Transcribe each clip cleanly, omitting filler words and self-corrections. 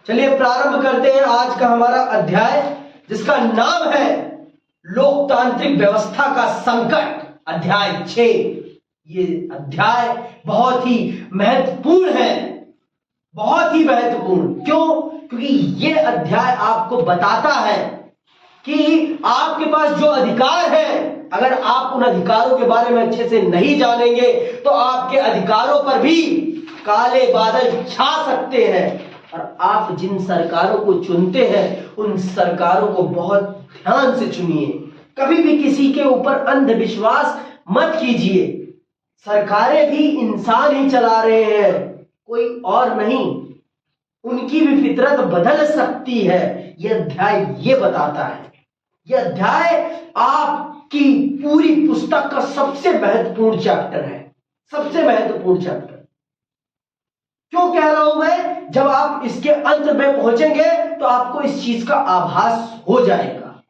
चलिए प्रारंभ करते हैं आज का हमारा अध्याय, जिसका नाम है लोकतांत्रिक व्यवस्था का संकट, अध्याय 6। ये अध्याय बहुत ही महत्वपूर्ण है, बहुत ही महत्वपूर्ण। क्यों? क्योंकि ये अध्याय आपको बताता है कि आपके पास जो अधिकार है, अगर आप उन अधिकारों के बारे में अच्छे से नहीं जानेंगे तो आपके अधिकारों पर भी काले बादल छा सकते हैं। और आप जिन सरकारों को चुनते हैं उन सरकारों को बहुत ध्यान से चुनिए। कभी भी किसी के ऊपर अंधविश्वास मत कीजिए। सरकारें भी इंसान ही चला रहे हैं, कोई और नहीं। उनकी भी फितरत बदल सकती है। यह अध्याय ये बताता है। यह अध्याय आपकी पूरी पुस्तक का सबसे महत्वपूर्ण चैप्टर है, सबसे महत्वपूर्ण चैप्टर। क्यों कह रहा हूं मैं? जब आप इसके अंत में पहुंचेंगे तो आपको इस चीज का आभास हो जाएगा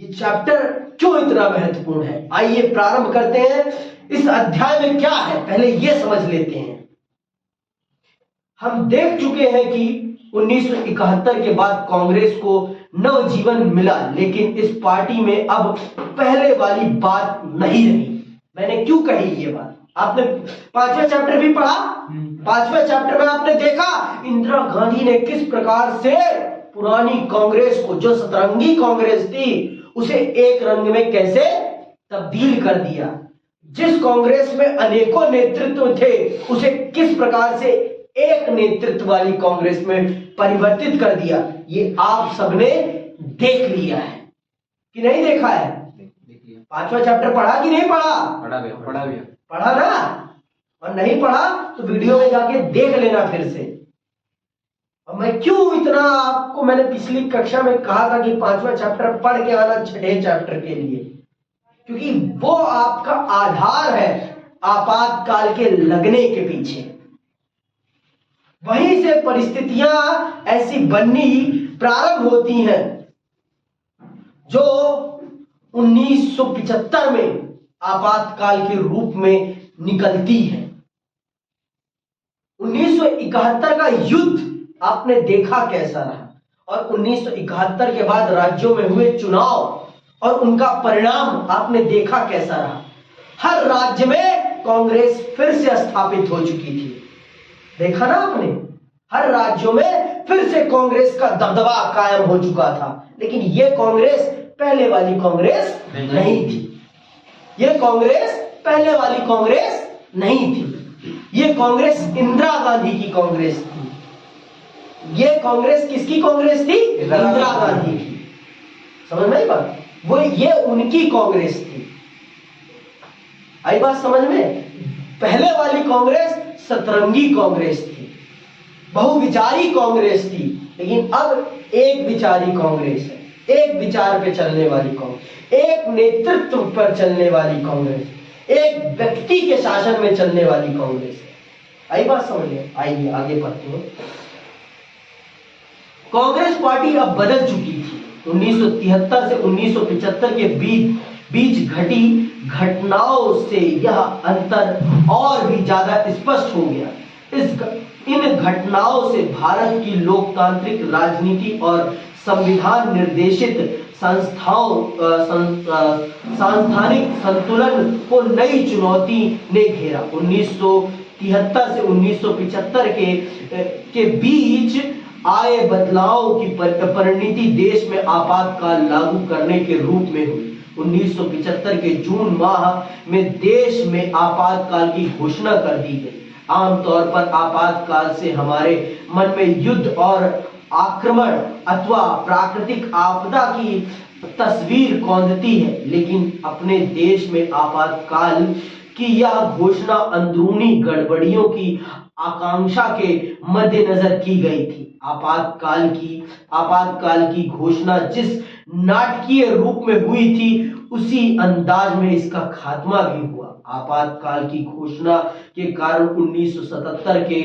ये चैप्टर क्यों इतना महत्वपूर्ण है। आइए प्रारंभ करते हैं। इस अध्याय में क्या है पहले यह समझ लेते हैं। हम देख चुके हैं कि 1971 के बाद कांग्रेस को नवजीवन मिला, लेकिन इस पार्टी में अब पहले वाली बात नहीं रही। मैंने क्यों कही ये बात? आपने 5वां चैप्टर भी पढ़ा। 5वें चैप्टर में आपने देखा इंदिरा गांधी ने किस प्रकार से पुरानी कांग्रेस को, जो सतरंगी कांग्रेस थी, उसे एक रंग में कैसे तब्दील कर दिया। जिस कांग्रेस में अनेकों नेतृत्व थे उसे किस प्रकार से एक नेतृत्व वाली कांग्रेस में परिवर्तित कर दिया। ये आप सबने देख लिया है कि नहीं देखा है? 5वां चैप्टर पढ़ा कि नहीं पढ़ा? पढ़ा ना? और नहीं पढ़ा तो वीडियो में जाके देख लेना फिर से। और मैं क्यों इतना आपको, मैंने पिछली कक्षा में कहा था कि 5वां चैप्टर पढ़ के आना 6ठे चैप्टर के लिए, क्योंकि वो आपका आधार है आपातकाल के लगने के पीछे। वहीं से परिस्थितियां ऐसी बननी प्रारंभ होती हैं जो 1975 में आपातकाल के रूप में निकलती है। 1971 का युद्ध आपने देखा कैसा रहा, और 1971 के बाद राज्यों में हुए चुनाव और उनका परिणाम आपने देखा कैसा रहा। हर राज्य में कांग्रेस फिर से स्थापित हो चुकी थी। देखा ना आपने? हर राज्यों में फिर से कांग्रेस का दबदबा कायम हो चुका था। लेकिन यह कांग्रेस पहले वाली कांग्रेस नहीं थी। यह कांग्रेस पहले वाली कांग्रेस नहीं थी। यह कांग्रेस इंदिरा गांधी की कांग्रेस थी। यह कांग्रेस किसकी कांग्रेस थी? इंदिरा गांधी की। समझ में आई बात? वो ये उनकी कांग्रेस थी। आई बात समझ में? पहले वाली कांग्रेस सतरंगी कांग्रेस थी, बहुविचारी कांग्रेस थी। लेकिन अब एक विचारी कांग्रेस है, एक विचार पे चलने वाली कांग्रेस, एक नेतृत्व पर चलने वाली कांग्रेस, एक व्यक्ति के शासन में चलने वाली कांग्रेस है। आई बात समझ में? आइए आगे बढ़ते हैं। कांग्रेस पार्टी अब बदल चुकी थी। 1973 से 1975 के बीच घटी घटनाओं से यह अंतर और भी ज्यादा स्पष्ट हो गया। इन घटनाओं से भारत की लोकतांत्रिक राजनीति और संविधान निर्देशित सांस्थानिक संतुलन को नई चुनौती ने घेरा। 1973 से 1975 के बीच आए बदलावों की परिणति देश में आपातकाल लागू करने के रूप में हुई। 1975 के जून माह में देश में आपातकाल की घोषणा कर दी गई। आमतौर पर आपातकाल से हमारे मन में युद्ध और आक्रमण अथवा प्राकृतिक आपदा की तस्वीर कौंधती है, लेकिन अपने देश में आपातकाल की यह घोषणा अंदरूनी गड़बड़ियों की आकांक्षा के मद्देनजर की गई थी। आपातकाल की घोषणा जिस नाटकीय रूप में हुई थी उसी अंदाज में इसका खात्मा भी हुआ। आपातकाल की घोषणा के कारण 1977 के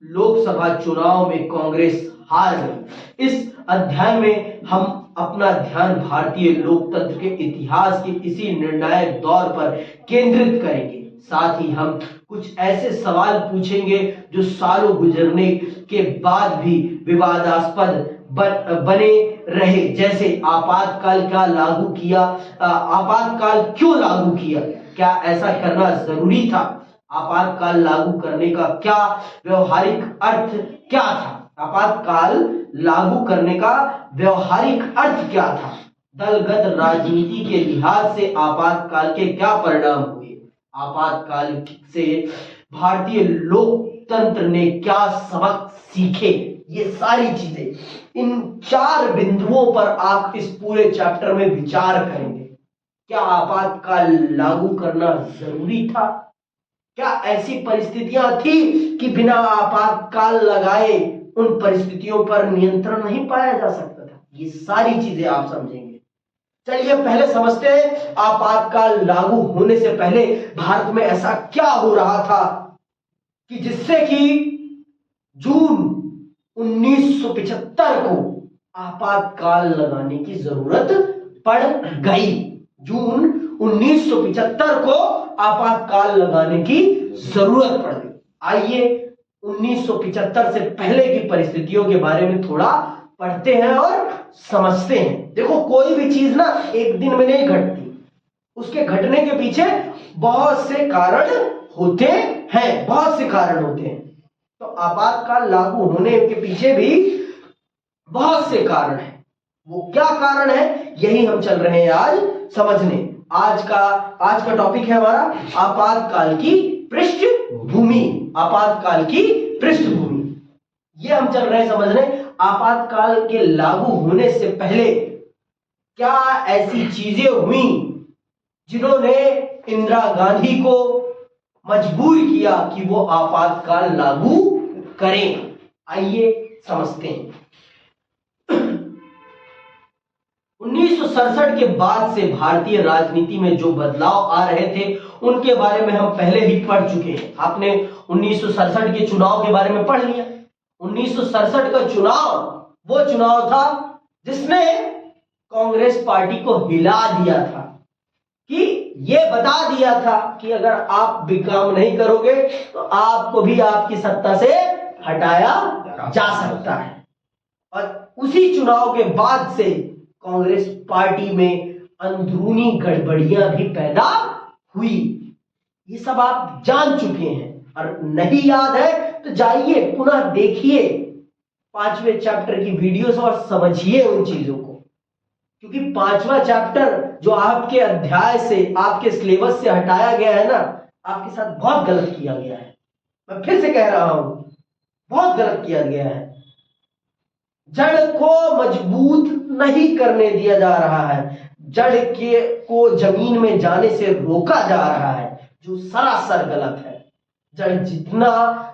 लोकसभा चुनाव में कांग्रेस हार गई। इस अध्याय में हम अपना ध्यान भारतीय लोकतंत्र के इतिहास के इसी निर्णायक दौर पर केंद्रित करेंगे। साथ ही हम कुछ ऐसे सवाल पूछेंगे जो सालों गुजरने के बाद भी विवादास्पद बने रहे, जैसे आपातकाल क्या लागू किया, आपातकाल क्यों लागू किया, क्या ऐसा करना जरूरी था, आपातकाल लागू करने का क्या व्यवहारिक अर्थ क्या था, आपातकाल लागू करने का व्यवहारिक अर्थ क्या था, दलगत राजनीति के लिहाज से आपातकाल के क्या परिणाम हुए, आपातकाल से भारतीय लोकतंत्र ने क्या सबक सीखे। ये सारी चीजें, इन 4 बिंदुओं पर आप इस पूरे चैप्टर में विचार करेंगे। क्या आपातकाल लागू करना जरूरी था, क्या ऐसी परिस्थितियां थी कि बिना आपातकाल लगाए उन परिस्थितियों पर नियंत्रण नहीं पाया जा सकता था, ये सारी चीजें आप समझेंगे। चलिए पहले समझते हैं आपातकाल लागू होने से पहले भारत में ऐसा क्या हो रहा था कि जिससे कि जून 1975 को आपातकाल लगाने की जरूरत पड़ गई। जून 1975 को आपातकाल लगाने की जरूरत पड़ गई। आइए 1975 से पहले की परिस्थितियों के बारे में थोड़ा पढ़ते हैं और समझते हैं। देखो कोई भी चीज ना एक दिन में नहीं घटती, उसके घटने के पीछे बहुत से कारण होते हैं, बहुत से कारण होते हैं। तो आपातकाल लागू होने के पीछे भी बहुत से कारण हैं। वो क्या कारण है यही हम चल रहे हैं आज समझने। आज का टॉपिक है हमारा आपातकाल की पृष्ठभूमि, आपातकाल की पृष्ठभूमि। ये हम चल रहे हैं समझने आपातकाल के लागू होने से पहले क्या ऐसी चीजें हुई जिन्होंने इंदिरा गांधी को मजबूर किया कि वो आपातकाल लागू करें। आइए समझते हैं। 1967 के बाद से भारतीय राजनीति में जो बदलाव आ रहे थे उनके बारे में हम पहले ही पढ़ चुके हैं। आपने 1967 के चुनाव के बारे में पढ़ लिया। 1967 का चुनाव वो चुनाव था जिसने कांग्रेस पार्टी को हिला दिया था, कि ये बता दिया था कि अगर आप भी काम नहीं करोगे तो आपको भी आपकी सत्ता से हटाया जा सकता है। और उसी चुनाव के बाद से कांग्रेस पार्टी में अंदरूनी गड़बड़ियां भी पैदा हुई। ये सब आप जान चुके हैं, और नहीं याद है तो जाइए पुनः देखिए 5वें चैप्टर की वीडियोस और समझिए उन चीजों को, क्योंकि 5वां चैप्टर जो आपके अध्याय से, आपके सिलेबस से हटाया गया है ना, आपके साथ बहुत गलत किया गया है। मैं फिर से कह रहा हूं, बहुत गलत किया गया है। जड़ को मजबूत नहीं करने दिया जा रहा है, जड़ को जमीन में जाने से रोका जा रहा है, जो सरासर गलत है। जड़ जितना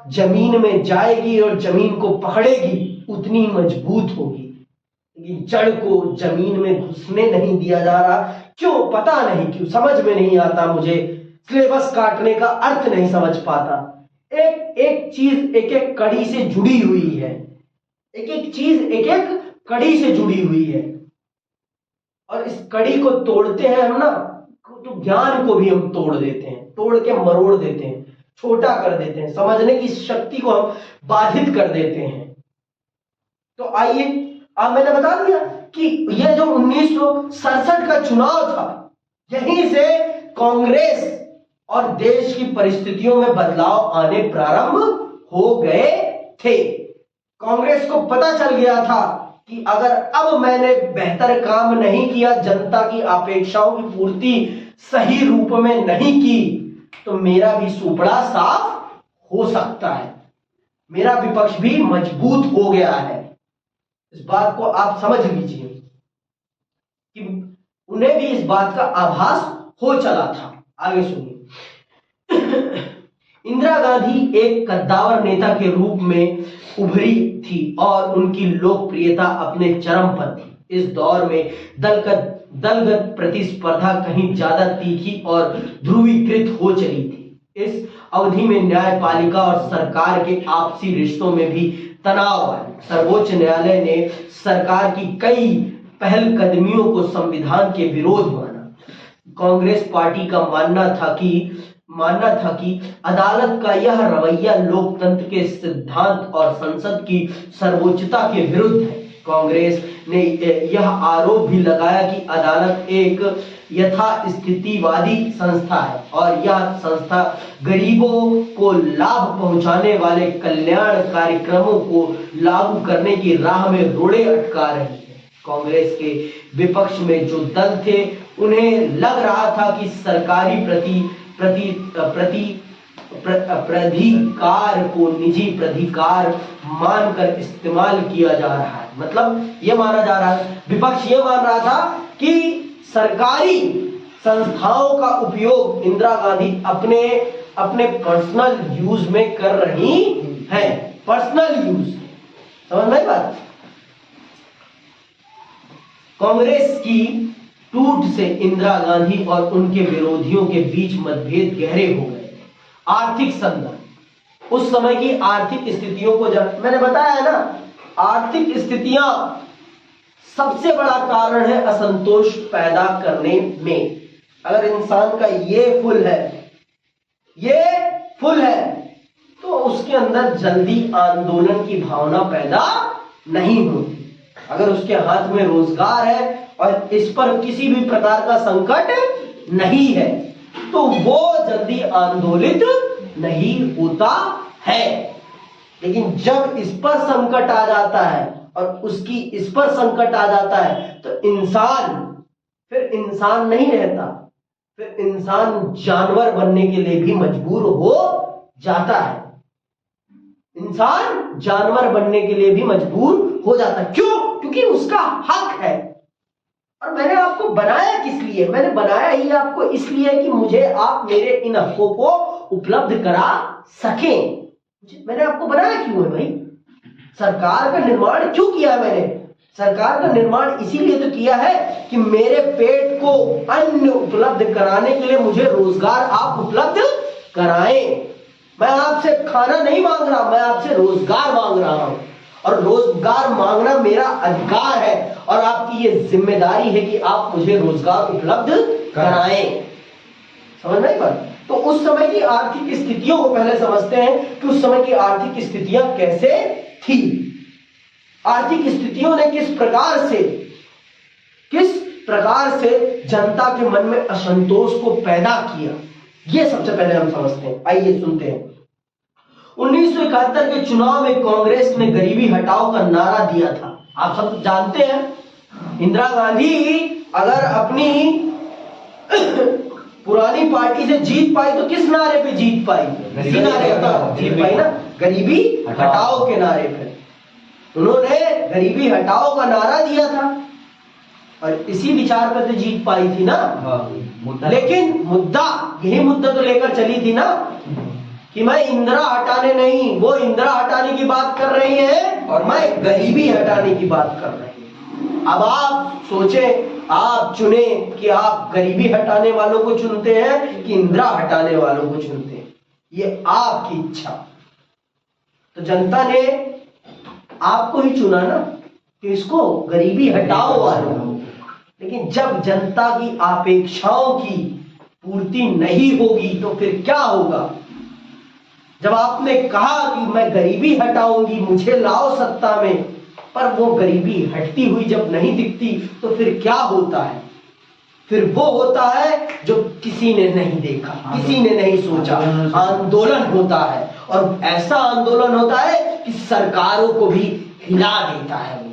जमीन में जाएगी और जमीन को पकड़ेगी उतनी मजबूत होगी, लेकिन जड़ को जमीन में घुसने नहीं दिया जा रहा। क्यों? पता नहीं क्यों, समझ में नहीं आता मुझे। सिलेबस काटने का अर्थ नहीं समझ पाता। एक एक चीज एक एक कड़ी से जुड़ी हुई है, एक एक चीज एक एक कड़ी से जुड़ी हुई है, और इस कड़ी को तोड़ते हैं हम ना, तो ज्ञान को भी हम तोड़ देते हैं, तोड़ के मरोड़ देते हैं, छोटा कर देते हैं, समझने की शक्ति को हम बाधित कर देते हैं। तो आइए, अब मैंने बता दिया कि यह जो 1967 का चुनाव था, यहीं से कांग्रेस और देश की परिस्थितियों में बदलाव आने प्रारंभ हो गए थे। कांग्रेस को पता चल गया था कि अगर अब मैंने बेहतर काम नहीं किया, जनता की अपेक्षाओं की पूर्ति सही रूप में नहीं की, तो मेरा भी सुपड़ा साफ हो सकता है, मेरा विपक्ष भी मजबूत हो गया है। इस बात को आप समझ लीजिए कि उन्हें भी इस बात का आभास हो चला था। आगे सुनिए। इंदिरा गांधी एक कद्दावर नेता के रूप में उभरी थी और उनकी लोकप्रियता अपने चरम पर थी। इस दौर में दलगत प्रतिस्पर्धा कहीं ज्यादा तीखी और ध्रुवीकृत हो चली थी। इस अवधि में न्यायपालिका और सरकार के आपसी रिश्तों में भी तनाव आया। सर्वोच्च न्यायालय ने सरकार की कई पहलकदमियों को संविधान के विरोध माना। कांग्रेस पार्टी का मानना था कि मानना था कि अदालत का यह रवैया लोकतंत्र के सिद्धांत और संसद की सर्वोच्चता के विरुद्ध है। कांग्रेस ने यह आरोप भी लगाया कि अदालत एक यथास्थितिवादी संस्था है और यह संस्था गरीबों को लाभ पहुंचाने वाले कल्याण कार्यक्रमों को लागू करने की राह में रोड़े अटका रही है। कांग्रेस के विपक्ष में जो दल थे उन्हें लग रहा था कि सरकारी प्राधिकार को निजी प्राधिकार मानकर इस्तेमाल किया जा रहा है। मतलब ये माना जा रहा है, विपक्ष ये मान रहा था कि सरकारी संस्थाओं का उपयोग इंदिरा गांधी अपने पर्सनल यूज में कर रही हैं। पर्सनल यूज, समझ में आई बात? कांग्रेस की टूट से इंदिरा गांधी और उनके विरोधियों के बीच मतभेद गहरे हो गए। आर्थिक संदर्भ, उस समय की आर्थिक स्थितियों को जब मैंने बताया है ना, आर्थिक स्थितियां सबसे बड़ा कारण है असंतोष पैदा करने में। अगर इंसान का ये फुल है तो उसके अंदर जल्दी आंदोलन की भावना पैदा नहीं होती। अगर उसके हाथ में रोजगार है और इस पर किसी भी प्रकार का संकट नहीं है तो वो जल्दी आंदोलित नहीं होता है। लेकिन जब इस पर संकट आ जाता है और उसकी इस पर संकट आ जाता है तो फिर इंसान नहीं रहता, फिर इंसान जानवर बनने के लिए भी मजबूर हो जाता है। इंसान जानवर बनने के लिए भी मजबूर हो जाता है। क्यों? क्योंकि उसका हक है। और मैंने आपको बनाया किस लिए? मैंने बनाया ही आपको इसलिए कि मुझे आप मेरे इन हकों को उपलब्ध करा सकें। मैंने आपको बनाया क्यों है भाई? सरकार का निर्माण क्यों किया मैंने? सरकार का निर्माण इसीलिए तो किया है कि मेरे पेट को अन्न उपलब्ध कराने के लिए मुझे रोजगार आप उपलब्ध कराएं। मैं आपसे खाना नहीं मांग रहा, मैं आपसे रोजगार मांग रहा हूं और रोजगार मांगना मेरा अधिकार है और आपकी ये जिम्मेदारी है कि आप मुझे रोजगार उपलब्ध कराएं। समझ में आई बात? तो उस समय की आर्थिक स्थितियों को पहले समझते हैं कि उस समय की आर्थिक स्थितियां कैसे थी। आर्थिक स्थितियों ने किस प्रकार से जनता के मन में असंतोष को पैदा किया, ये सबसे पहले हम समझते हैं। आइए सुनते हैं। 1971 के चुनाव में कांग्रेस ने गरीबी हटाओ का नारा दिया था। आप सब जानते हैं इंदिरा गांधी अगर अपनी पुरानी पार्टी से जीत पाई तो किस नारे पे जीत पाई? इसी नारे पे जीत पाई ना, गरीबी हटाओ के नारे पे। उन्होंने गरीबी हटाओ का नारा दिया था और इसी विचार पर तो जीत पाई थी ना। लेकिन यही मुद्दा तो लेकर चली थी ना कि मैं इंदिरा हटाने नहीं, वो इंदिरा हटाने की बात कर रही है और मैं गरीबी हटाने की बात कर रही हूं। अब आप सोचें, आप चुने कि आप गरीबी हटाने वालों को चुनते हैं कि इंदिरा हटाने वालों को चुनते हैं, ये आपकी इच्छा। तो जनता ने आपको ही चुना ना कि इसको गरीबी हटाओ वालों को। लेकिन जब जनता की अपेक्षाओं की पूर्ति नहीं होगी तो फिर क्या होगा? जब आपने कहा कि मैं गरीबी हटाऊंगी, मुझे लाओ सत्ता में, पर वो गरीबी हटती हुई जब नहीं दिखती तो फिर क्या होता है? फिर वो होता है जो किसी ने नहीं देखा, किसी ने नहीं सोचा, आंदोलन होता है। और ऐसा आंदोलन होता है कि सरकारों को भी हिला देता है। वो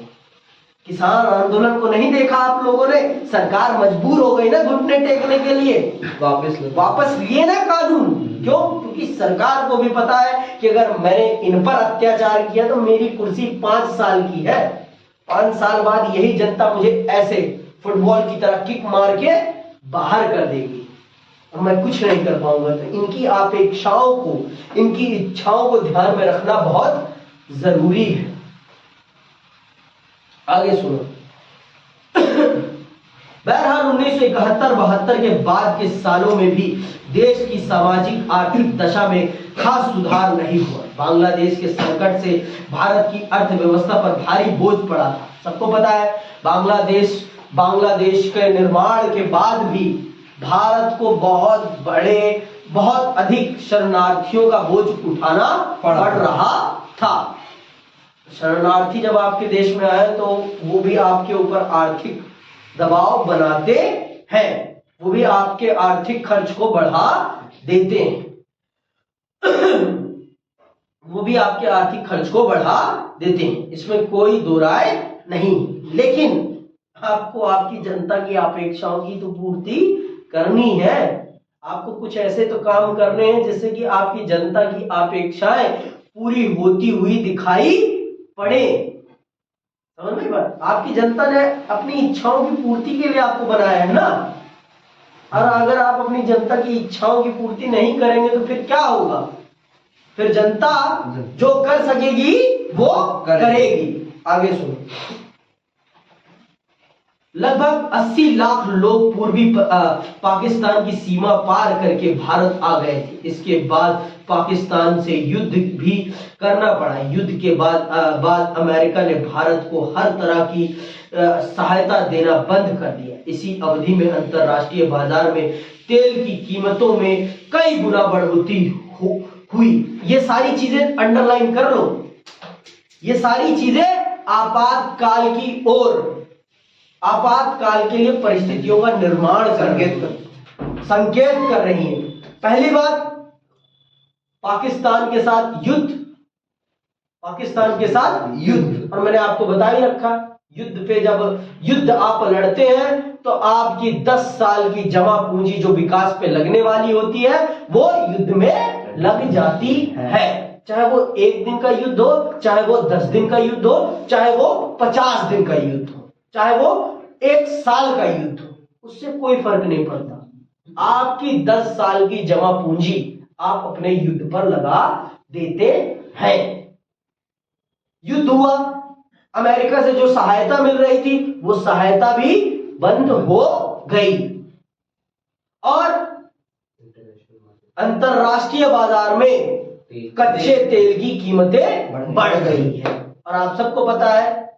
किसान आंदोलन को नहीं देखा आप लोगों ने? सरकार मजबूर हो गई ना घुटने टेकने के लिए, वापस लिए ना कानून। क्यों? क्योंकि सरकार को भी पता है कि अगर मैंने इन पर अत्याचार किया तो मेरी कुर्सी 5 साल की है, 5 साल बाद यही जनता मुझे ऐसे फुटबॉल की तरह किक मार के बाहर कर देगी और मैं कुछ नहीं कर पाऊंगा। तो इनकी अपेक्षाओं को, इनकी इच्छाओं को ध्यान में रखना बहुत जरूरी है। आगे सुनो। बहरहाल 1971-72 के बाद के सालों में भी देश की सामाजिक आर्थिक दशा में खास सुधार नहीं हुआ। बांग्लादेश के संकट से भारत की अर्थव्यवस्था पर भारी बोझ पड़ा था। सबको पता है बांग्लादेश के निर्माण के बाद भी भारत को बहुत बड़े बहुत अधिक शरणार्थियों का बोझ उठाना पड़ रहा था। शरणार्थी जब आपके देश में आए तो वो भी आपके ऊपर आर्थिक दबाव बनाते हैं, वो भी आपके आर्थिक खर्च को बढ़ा देते हैं, वो भी आपके आर्थिक खर्च को बढ़ा देते हैं, इसमें कोई दो राय नहीं। लेकिन आपको आपकी जनता की अपेक्षाओं की तो पूर्ति करनी है। आपको कुछ ऐसे तो काम करने हैं जिससे कि आपकी जनता की अपेक्षाएं पूरी होती हुई दिखाई पड़े। समझ में बात? आपकी जनता ने अपनी इच्छाओं की पूर्ति के लिए आपको बनाया है ना, और अगर आप अपनी जनता की इच्छाओं की पूर्ति नहीं करेंगे तो फिर क्या होगा? फिर जनता जो कर सकेगी वो करेगी। आगे सुनो। लगभग 80 लाख लोग पूर्वी पाकिस्तान की सीमा पार करके भारत आ गए थे। इसके बाद पाकिस्तान से युद्ध भी करना पड़ा। युद्ध के बाद अमेरिका ने भारत को हर तरह की सहायता देना बंद कर दिया। इसी अवधि में अंतरराष्ट्रीय बाजार में तेल की कीमतों में कई गुना बढ़ोतरी हुई। ये सारी चीजें अंडरलाइन कर लो। ये सारी चीजें आपातकाल की ओर, आपातकाल के लिए परिस्थितियों का निर्माण संकेत कर रही है। पहली बात, पाकिस्तान के साथ युद्ध, पाकिस्तान के साथ युद्ध। और मैंने आपको बता ही रखा, युद्ध पे जब युद्ध आप लड़ते हैं तो आपकी 10 साल की जमा पूंजी जो विकास पे लगने वाली होती है वो युद्ध में लग जाती है। चाहे वो 1 दिन का युद्ध हो, चाहे वो 10 दिन का युद्ध हो, चाहे वो 50 दिन का युद्ध हो, चाहे वो 1 साल का युद्ध हो, उससे कोई फर्क नहीं पड़ता। आपकी 10 साल की जमा पूंजी आप अपने युद्ध पर लगा देते हैं। युद्ध हुआ, अमेरिका से जो सहायता मिल रही थी वो सहायता भी बंद हो गई और अंतरराष्ट्रीय बाजार में कच्चे तेल की कीमतें बढ़ गई है। और आप सबको पता है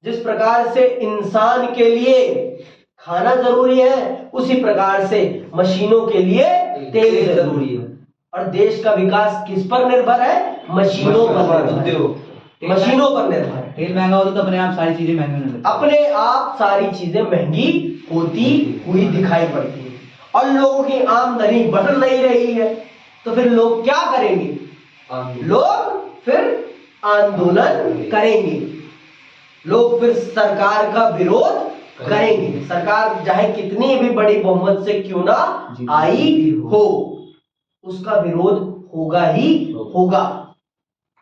जिस प्रकार से इंसान के लिए खाना जरूरी है उसी प्रकार से मशीनों के लिए तेल जरूरी है। और देश का विकास किस पर निर्भर है? मशीनों पर निर्भर है। मशीनों पर निर्भर है। तेल महंगा होता तो अपने आप सारी चीजें महंगी होने लगती, अपने आप सारी चीजें महंगी होती हुई दिखाई पड़ती है और लोगों की आमदनी बढ़ नहीं रही है। तो फिर लोग क्या करेंगे? लोग फिर आंदोलन करेंगे, लोग फिर सरकार का विरोध करेंगे। सरकार चाहे कितनी भी बड़ी बहुमत से क्यों ना आई हो, उसका विरोध होगा ही होगा,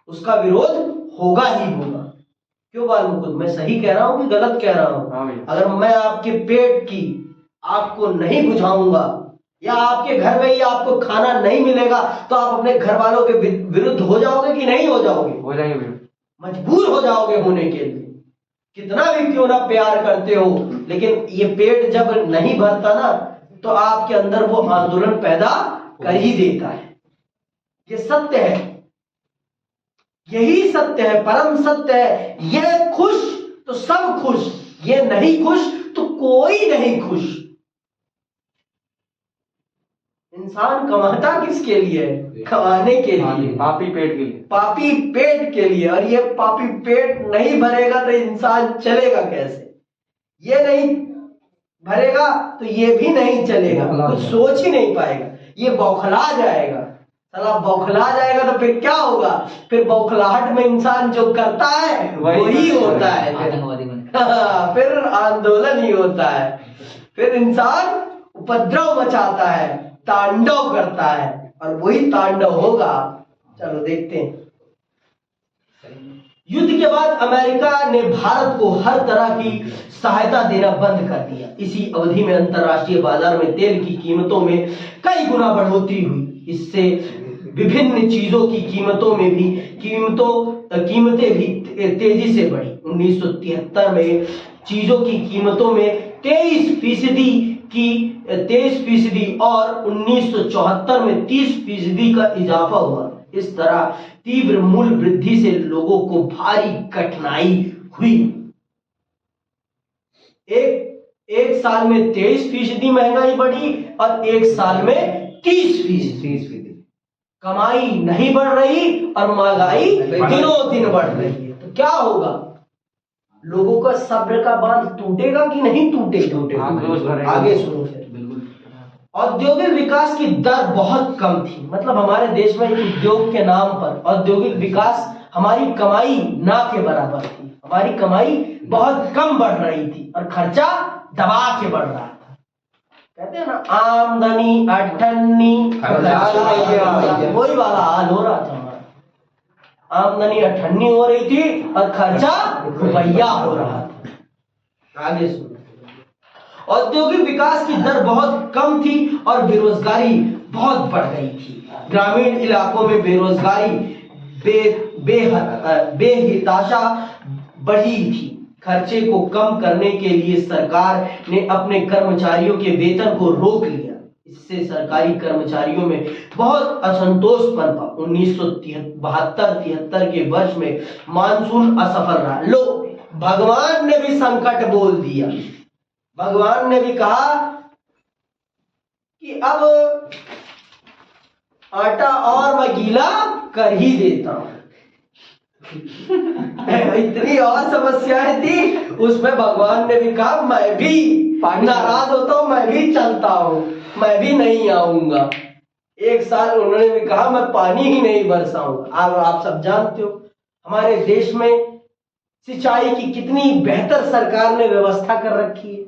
उसका विरोध होगा ही होगा। क्यों बाल मुकुंद, मैं सही कह रहा हूं कि गलत कह रहा हूं? अगर मैं आपके पेट की आग को नहीं बुझाऊंगा या आपके घर में ही आपको खाना नहीं मिलेगा तो आप अपने घर वालों के विरुद्ध हो जाओगे कि नहीं हो जाओगे? हो जाएंगे, मजबूर हो जाओगे होने के लिए। कितना भी क्यों ना प्यार करते हो, लेकिन ये पेट जब नहीं भरता ना तो आपके अंदर वो आंदोलन पैदा कर ही देता है। ये सत्य है, यही सत्य है, परम सत्य है। ये खुश तो सब खुश, ये नहीं खुश तो कोई नहीं खुश। इंसान कमाता किसके लिए? कमाने के लिए, पापी पेट के लिए, पापी पेट के लिए। और ये पापी पेट नहीं भरेगा तो इंसान चलेगा कैसे? ये नहीं भरेगा तो ये भी नहीं चलेगा, कुछ सोच ही नहीं पाएगा, ये बौखला जाएगा। साला बौखला जाएगा तो फिर क्या होगा? फिर बौखलाहट में इंसान जो करता है वही होता है, फिर आंदोलन ही होता है, फिर इंसान उपद्रव मचाता है, तांडव करता है और वही तांडव होगा। चलो देखते हैं। युद्ध के बाद अमेरिका ने भारत को हर तरह की सहायता देना बंद कर दिया। इसी अवधि में अंतरराष्ट्रीय बाजार में तेल की कीमतों में कई गुना बढ़ोतरी हुई। इससे विभिन्न चीजों की कीमतों में भी कीमतें भी तेजी से बढ़ी। 1973 में चीजों की कीमतों में 23% और 1974 में 30% का इजाफा हुआ। इस तरह तीव्र मूल्य वृद्धि से लोगों को भारी कठिनाई हुई। एक साल में 23% महंगाई बढ़ी और एक साल में 30%। 30%। कमाई नहीं बढ़ रही और महंगाई दिनों दिन बढ़ रही है, तो क्या होगा? लोगों का सब्र का बांध टूटेगा कि नहीं टूटेगा? आगे सुनो फिर। बिल्कुल। औद्योगिक विकास की दर बहुत कम थी, मतलब हमारे देश में उद्योग के नाम पर औद्योगिक विकास हमारी कमाई ना के बराबर थी। हमारी कमाई बहुत कम बढ़ रही थी और खर्चा दबा के बढ़ रहा था। कहते हैं ना, आमदनी अठन्नी वही वाला हाल हो रहा था हमारा। आमदनी अठन्नी हो रही थी और खर्चा रुपया हो रहा था। आगे सुनो। औद्योगिक विकास की दर बहुत कम थी और बेरोजगारी बहुत बढ़ गई थी। ग्रामीण इलाकों में बेरोजगारी बेहिताशा बढ़ी थी। खर्चे को कम करने के लिए सरकार ने अपने कर्मचारियों के वेतन को रोक लिया। इससे सरकारी कर्मचारियों में बहुत असंतोष पनपा। 1972-73 के वर्ष में मानसून असफल रहा। लो, भगवान ने भी संकट बोल दिया। भगवान ने भी कहा कि अब आटा और मैं गीला कर ही देता हूं। इतनी और समस्याएं थी, उसमें भगवान ने भी कहा मैं भी नाराज होता हूं, मैं भी चलता हूं, मैं भी नहीं आऊंगा। एक साल उन्होंने भी कहा मैं पानी ही नहीं बरसाऊंगा। अब आप सब जानते हो हमारे देश में सिंचाई की कितनी बेहतर सरकार ने व्यवस्था कर रखी है।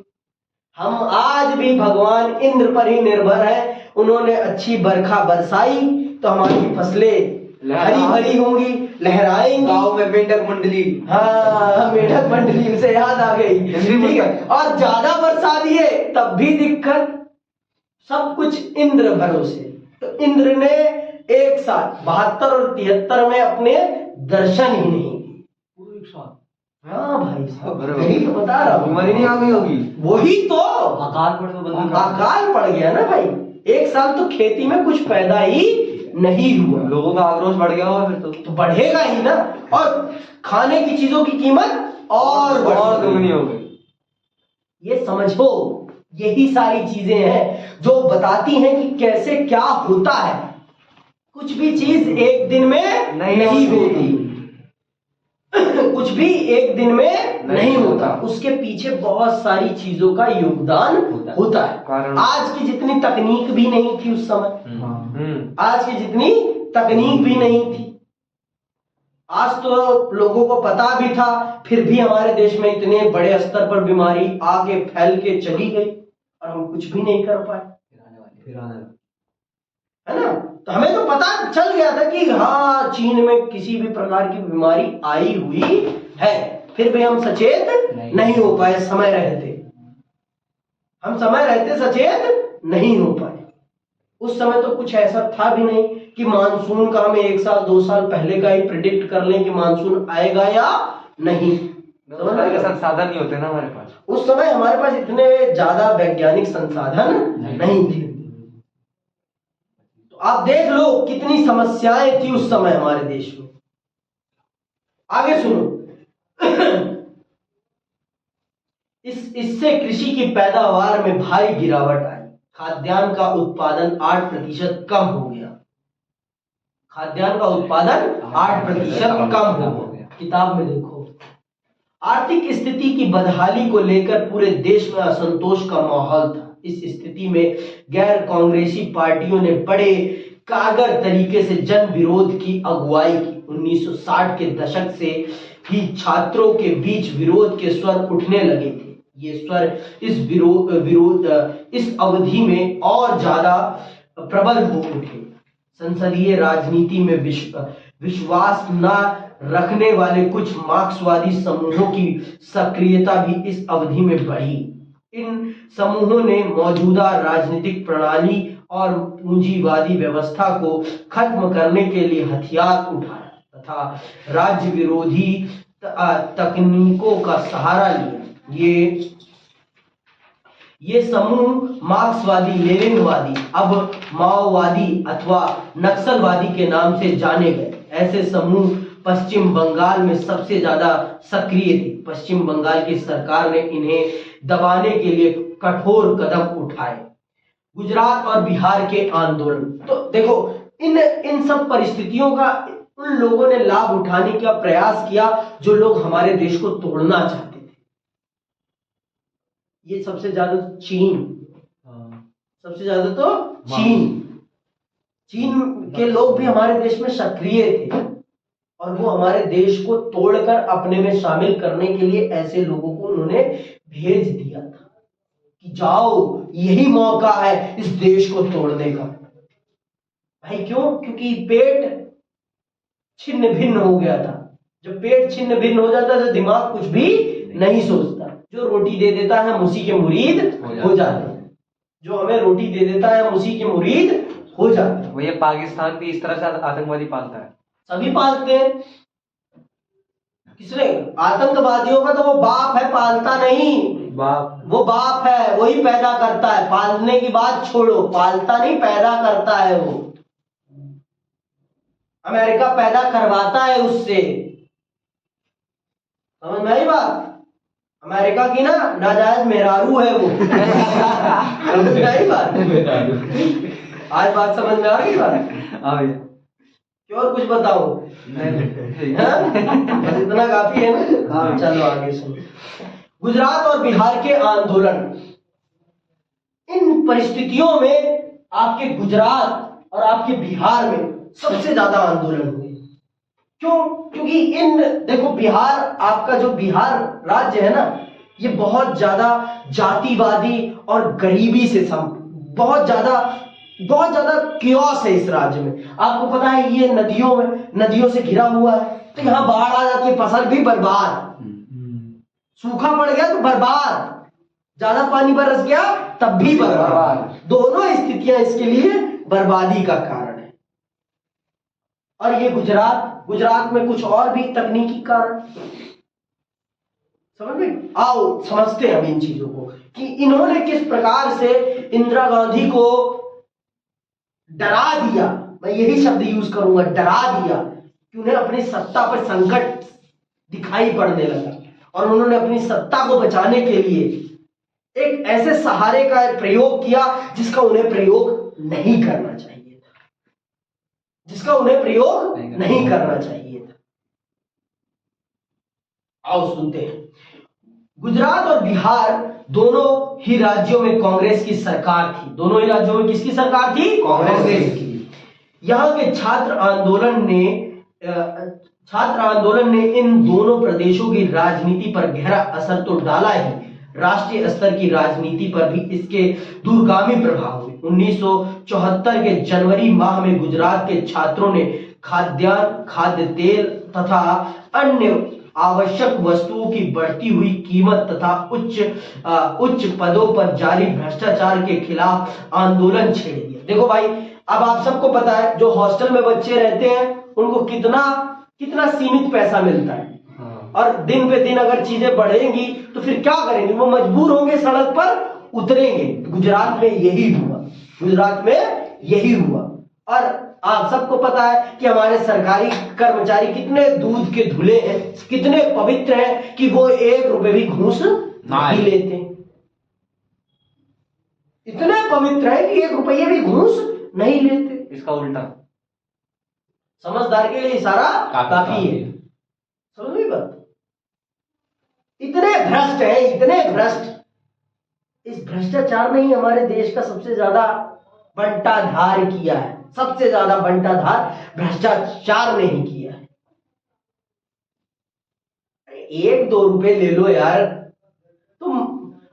हम आज भी भगवान इंद्र पर ही निर्भर है। उन्होंने अच्छी बरखा बरसाई तो हमारी फसलें हरी भरी होंगी, लहराएंगी। गाँव में मेढक मंडली। हाँ, मेढक मंडली से याद आ गई, ठीक है। और ज्यादा बरसा दिए तब भी दिक्कत। सब कुछ इंद्र भरोसे। तो इंद्र ने एक साथ 72 और 73 में अपने दर्शन ही नहीं दिए। हाँ भाई साहब, यही तो बता रहा हूँ। नहीं आ गई होगी, वही तो अकाल पड़ गया ना भाई। एक साल तो खेती में कुछ पैदा ही नहीं हुआ। लोगों का आक्रोश बढ़ गया होगा फिर तो बढ़ेगा ही ना। और खाने की चीजों की कीमत और दुगनी हो गई। ये समझो, यही सारी चीजें हैं जो बताती हैं कि कैसे क्या होता है। कुछ भी चीज एक दिन में नहीं होती। कुछ भी एक दिन में नहीं होता। उसके पीछे बहुत सारी चीजों का योगदान होता है। आज की जितनी तकनीक भी नहीं थी उस समय, आज की जितनी तकनीक भी नहीं थी। आज तो लोगों को पता भी था, फिर भी हमारे देश में इतने बड़े स्तर पर बीमारी आगे फैल के चली गई और हम कुछ भी नहीं कर पाए, है ना। तो हमें तो पता चल गया था कि हाँ, चीन में किसी भी प्रकार की बीमारी आई हुई है, फिर भी हम सचेत नहीं हो पाए। समय रहते हम सचेत नहीं हो पाए। उस समय तो कुछ ऐसा था भी नहीं कि मानसून का हम 1 साल 2 साल पहले का ही प्रिडिक्ट कर लें कि मानसून आएगा या नहीं। संसाधन नहीं होते ना हमारे पास। उस समय हमारे पास इतने ज्यादा वैज्ञानिक संसाधन नहीं थे। तो आप देख लो कितनी समस्याएं थी उस समय हमारे देश में। आगे सुनो। इससे कृषि की पैदावार में भारी गिरावट आई। खाद्यान्न का उत्पादन 8% कम हो गया। खाद्यान्न का उत्पादन 8% कम हो गया। किताब में देखो। आर्थिक स्थिति की बदहाली को लेकर पूरे देश में असंतोष का माहौल था। इस स्थिति में गैर कांग्रेसी पार्टियों ने बड़े कारगर तरीके से जन विरोध की अगुवाई की। 1960 के दशक से ही छात्रों के बीच विरोध के स्वर उठने लगे थे। ये स्वर इस अवधि में और ज्यादा प्रबल हो उठे। संसदीय राजनीति में विश्वास न रखने वाले कुछ मार्क्सवादी समूहों की सक्रियता भी इस अवधि में बढ़ी। इन समूहों ने मौजूदा राजनीतिक प्रणाली और पूंजीवादी व्यवस्था को खत्म करने के लिए हथियार उठाया तथा राज्य विरोधी तकनीकों का सहारा लिया। ये समूह मार्क्सवादी, लेनिनवादी, अब माओवादी अथवा नक्सलवादी के नाम से जाने गए। ऐसे समूह पश्चिम बंगाल में सबसे ज्यादा सक्रिय थे। पश्चिम बंगाल की सरकार ने इन्हें दबाने के लिए कठोर कदम उठाए। गुजरात और बिहार के आंदोलन। तो देखो इन सब परिस्थितियों का उन लोगों ने लाभ उठाने का प्रयास किया जो लोग हमारे देश को तोड़ना चाहते थे। ये सबसे ज्यादा चीन, सबसे ज्यादा तो चीन के लोग भी हमारे देश में सक्रिय थे और वो हमारे देश को तोड़कर अपने में शामिल करने के लिए ऐसे लोगों को उन्होंने भेज दिया था कि जाओ, यही मौका है इस देश को तोड़ने का। भाई क्यों? क्योंकि पेट छिन्न भिन्न हो गया था। जब पेट छिन्न भिन्न हो जाता है तो दिमाग कुछ भी नहीं सोचता। जो रोटी दे देता है हम उसी के मुरीद हो जाते हैं। जो हमें रोटी दे देता है हम उसी के मुरीद हो जाते हैं। वो ये पाकिस्तान भी इस तरह से आतंकवादी पालता है। सभी पालते हैं। किसने? आतंकवादियों का तो वो बाप है, पालता नहीं। वो बाप है, वही पैदा करता है। पालने की बात छोड़ो, पालता नहीं, पैदा करता है वो। अमेरिका पैदा करवाता है उससे। समझ में आई बात? अमेरिका की ना नाजायज मेहरारू है वो। समझ में आई बात? आज बात समझ में आ गई बात? क्यों और कुछ बताओ? इतना काफी है ना? हाँ चलो आगे सुनो। गुजरात और बिहार के आंदोलन, इन परिस्थितियों में आपके गुजरात और आपके बिहार में सबसे ज्यादा आंदोलन हुए। क्यों? क्योंकि देखो बिहार, आपका जो बिहार राज्य है ना, ये बहुत ज्यादा जातिवादी और गरीबी से बहुत ज्यादा कियोस है इस राज्य में। आपको पता है ये नदियों से घिरा हुआ है, तो यहाँ बाढ़ आ जाती है, फसल भी बर्बाद, सूखा पड़ गया तो बर्बाद, ज्यादा पानी बरस गया तब भी बर्बाद। दोनों स्थितियां इसके लिए बर्बादी का कारण है। और ये गुजरात में कुछ और भी तकनीकी कारण, समझ में? आओ समझते हैं हम इन चीजों को कि इन्होंने किस प्रकार से इंदिरा गांधी को डरा दिया। मैं यही शब्द यूज करूंगा, डरा दिया, कि उन्हें अपनी सत्ता पर संकट दिखाई पड़ने लगा और उन्होंने अपनी सत्ता को बचाने के लिए एक ऐसे सहारे का प्रयोग किया जिसका उन्हें प्रयोग नहीं करना चाहिए था, आओ सुनते हैं। गुजरात और बिहार दोनों ही राज्यों में कांग्रेस की सरकार थी। दोनों ही राज्यों में किसकी सरकार थी? कांग्रेस की। यहाँ के छात्र आंदोलन ने इन दोनों प्रदेशों की राजनीति पर गहरा असर तो डाला ही, राष्ट्रीय स्तर की राजनीति पर भी इसके दूरगामी प्रभाव हुए। 1974 के जनवरी माह में गुजरात के छात्रों ने खाद्यान्न, खाद्य तेल तथा अन्य आवश्यक वस्तुओं की बढ़ती हुई कीमत तथा उच्च पदों पर जारी भ्रष्टाचार के खिलाफ आंदोलन छेड़ दिया। देखो भाई, अब आप सबको पता है जो हॉस्टल में बच्चे रहते हैं उनको कितना सीमित पैसा मिलता है, और दिन पे दिन अगर चीजें बढ़ेंगी तो फिर क्या करेंगे? वो मजबूर होंगे, सड़क पर उतरेंगे। गुजरात में यही हुआ। और आप सबको पता है कि हमारे सरकारी कर्मचारी कितने दूध के धुले हैं, कितने पवित्र हैं कि वो 1 रुपए भी घूस नहीं लेते। इतने पवित्र है कि 1 रुपये भी घूस नहीं लेते। इसका उल्टा समझदार के लिए इशारा काफी है। समझ गई बात? इतने भ्रष्ट। इस भ्रष्टाचार ने ही हमारे देश का सबसे ज्यादा बंटाधार किया है। सबसे ज्यादा बंटाधार भ्रष्टाचार ने ही किया है। 1-2 रुपए ले लो यार, तुम